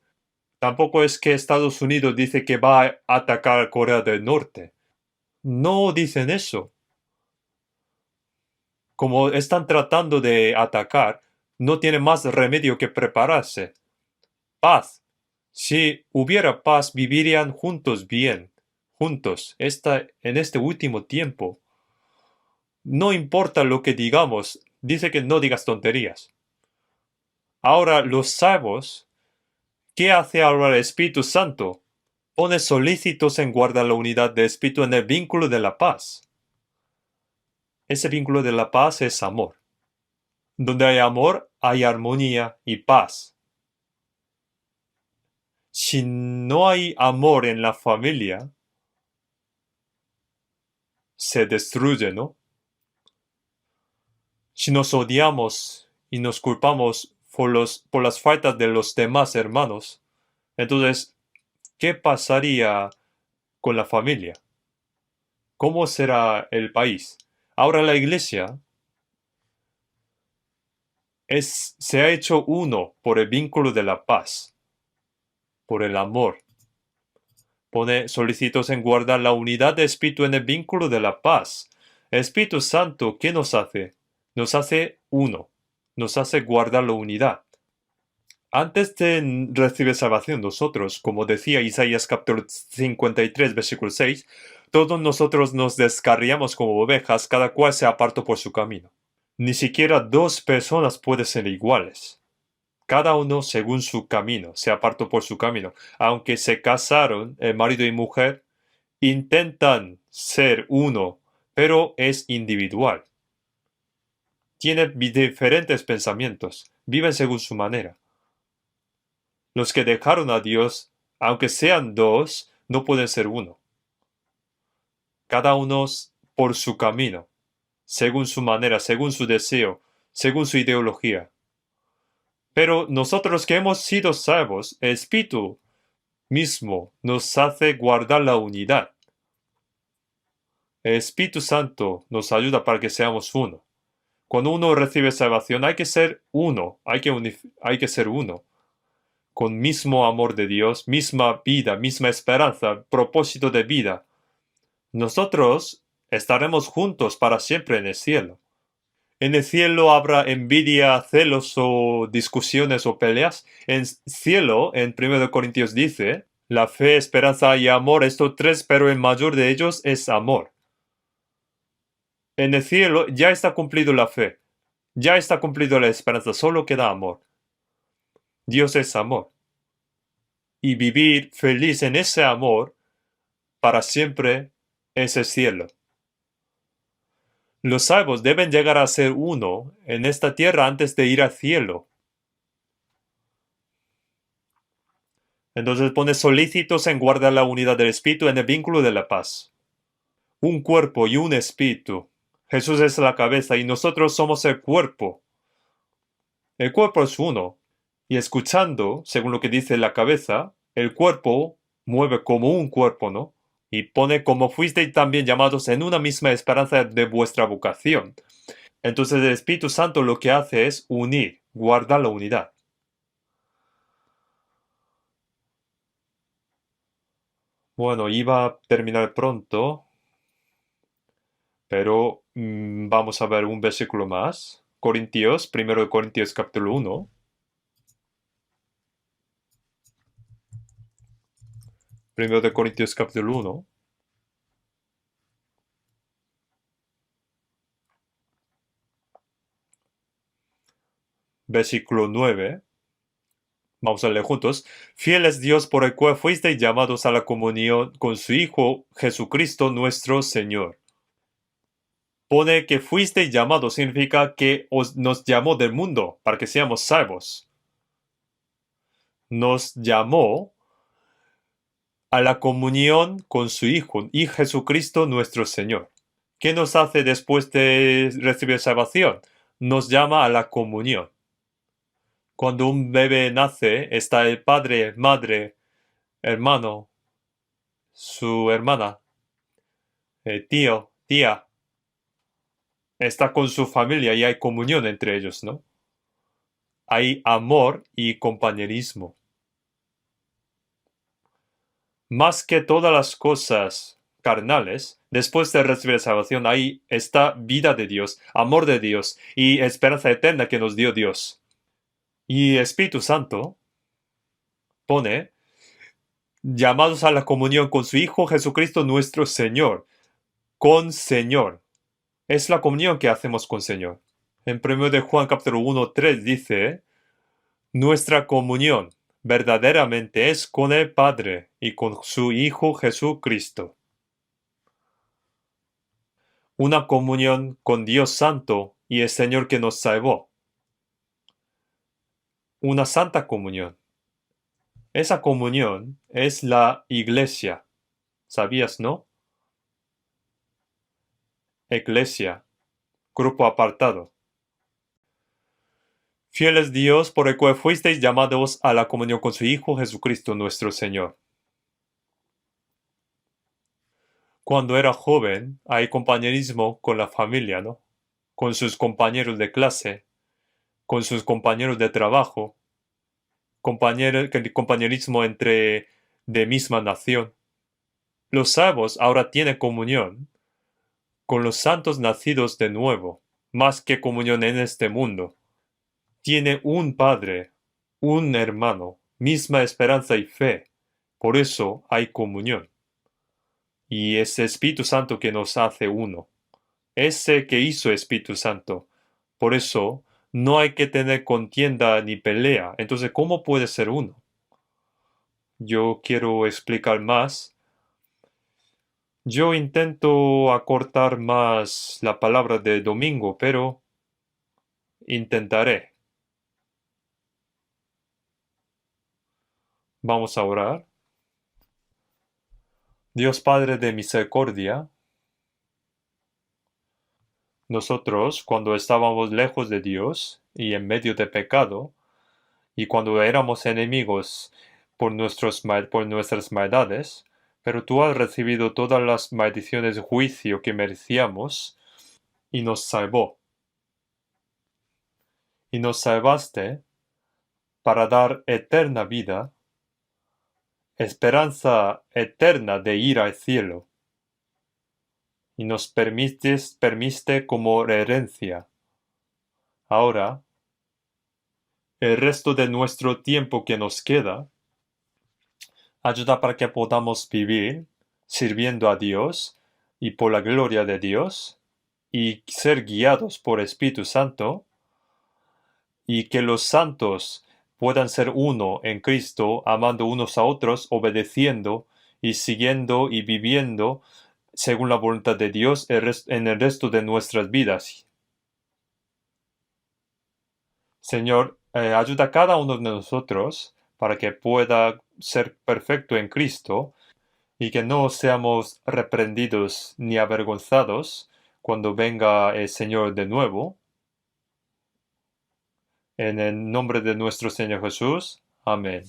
Tampoco es que Estados Unidos dice que va a atacar Corea del Norte. No dicen eso. Como están tratando de atacar, no tiene más remedio que prepararse. Paz. Si hubiera paz, vivirían juntos bien. Juntos, en este último tiempo. No importa lo que digamos, dice que no digas tonterías. Ahora, los salvos, ¿qué hace ahora el Espíritu Santo? Pone solícitos en guardar la unidad de espíritu en el vínculo de la paz. Ese vínculo de la paz es amor. Donde hay amor, hay armonía y paz. Si no hay amor en la familia, se destruye, ¿no? Si nos odiamos y nos culpamos por las faltas de los demás hermanos, entonces, ¿qué pasaría con la familia? ¿Cómo será el país? Ahora la iglesia se ha hecho uno por el vínculo de la paz, por el amor. Pone solicitos en guardar la unidad de espíritu en el vínculo de la paz. El Espíritu Santo, ¿qué nos hace? Nos hace uno, nos hace guardar la unidad. Antes de recibir salvación, nosotros, como decía Isaías capítulo 53, versículo 6, todos nosotros nos descarriamos como ovejas, cada cual se apartó por su camino. Ni siquiera dos personas pueden ser iguales. Cada uno según su camino, se apartó por su camino. Aunque se casaron, el marido y mujer, intentan ser uno, pero es individual. Tienen diferentes pensamientos, viven según su manera. Los que dejaron a Dios, aunque sean dos, no pueden ser uno. Cada uno por su camino, según su manera, según su deseo, según su ideología. Pero nosotros que hemos sido salvos, el Espíritu mismo nos hace guardar la unidad. El Espíritu Santo nos ayuda para que seamos uno. Cuando uno recibe salvación hay que ser uno, hay que ser uno. Con mismo amor de Dios, misma vida, misma esperanza, propósito de vida. Nosotros estaremos juntos para siempre en el cielo. En el cielo habrá envidia, celos o discusiones o peleas. En el cielo, en 1 Corintios dice, la fe, esperanza y amor, estos tres, pero el mayor de ellos es amor. En el cielo ya está cumplido la fe, ya está cumplido la esperanza, solo queda amor. Dios es amor. Y vivir feliz en ese amor para siempre es el cielo. Los salvos deben llegar a ser uno en esta tierra antes de ir al cielo. Entonces pone solícitos en guardar la unidad del espíritu en el vínculo de la paz. Un cuerpo y un espíritu. Jesús es la cabeza y nosotros somos el cuerpo. El cuerpo es uno. Y escuchando, según lo que dice la cabeza, el cuerpo mueve como un cuerpo, ¿no? Y pone como fuisteis también llamados en una misma esperanza de vuestra vocación. Entonces el Espíritu Santo lo que hace es unir, guardar la unidad. Bueno, iba a terminar pronto, pero vamos a ver un versículo más. Corintios, 1 Corintios capítulo 1. Primero de Corintios capítulo 1. Versículo 9. Vamos a leer juntos. Fiel es Dios por el cual fuisteis llamados a la comunión con su Hijo Jesucristo nuestro Señor. Pone que fuisteis llamados significa que nos llamó del mundo para que seamos salvos. Nos llamó a la comunión con su Hijo y Jesucristo nuestro Señor. ¿Qué nos hace después de recibir salvación? Nos llama a la comunión. Cuando un bebé nace, está el padre, madre, hermano, su hermana, tío, tía. Está con su familia y hay comunión entre ellos, ¿no? Hay amor y compañerismo. Más que todas las cosas carnales, después de recibir salvación, hay esta vida de Dios, amor de Dios y esperanza eterna que nos dio Dios. Y Espíritu Santo pone llamados a la comunión con su Hijo Jesucristo nuestro Señor. Con Señor. Es la comunión que hacemos con Señor. En 1 de Juan capítulo 1:3 dice, nuestra comunión verdaderamente es con el Padre y con su Hijo Jesucristo. Una comunión con Dios Santo y el Señor que nos salvó. Una santa comunión. Esa comunión es la iglesia. ¿Sabías, no? Iglesia. Grupo apartado. Fiel es Dios por el cual fuisteis llamados a la comunión con su Hijo Jesucristo nuestro Señor. Cuando era joven, hay compañerismo con la familia, ¿no? Con sus compañeros de clase, con sus compañeros de trabajo, compañerismo entre de misma nación. Los salvos ahora tienen comunión con los santos nacidos de nuevo, más que comunión en este mundo. Tiene un Padre, un hermano, misma esperanza y fe. Por eso hay comunión. Y es Espíritu Santo que nos hace uno. Ese que hizo Espíritu Santo. Por eso no hay que tener contienda ni pelea. Entonces, ¿cómo puede ser uno? Yo quiero explicar más. Yo intento acortar más la palabra de domingo, pero intentaré. Vamos a orar. Dios Padre de misericordia, nosotros, cuando estábamos lejos de Dios y en medio de pecado, y cuando éramos enemigos por nuestras maldades, pero tú has recibido todas las maldiciones de juicio que merecíamos y nos salvó. Y nos salvaste para dar eterna vida, esperanza eterna de ir al cielo. Y nos permite como herencia. Ahora, el resto de nuestro tiempo que nos queda, ayuda para que podamos vivir sirviendo a Dios y por la gloria de Dios y ser guiados por Espíritu Santo y que los santos puedan ser uno en Cristo, amando unos a otros, obedeciendo y siguiendo y viviendo según la voluntad de Dios en el resto de nuestras vidas. Señor, ayuda a cada uno de nosotros para que pueda ser perfecto en Cristo y que no seamos reprendidos ni avergonzados cuando venga el Señor de nuevo. En el nombre de nuestro Señor Jesús. Amén.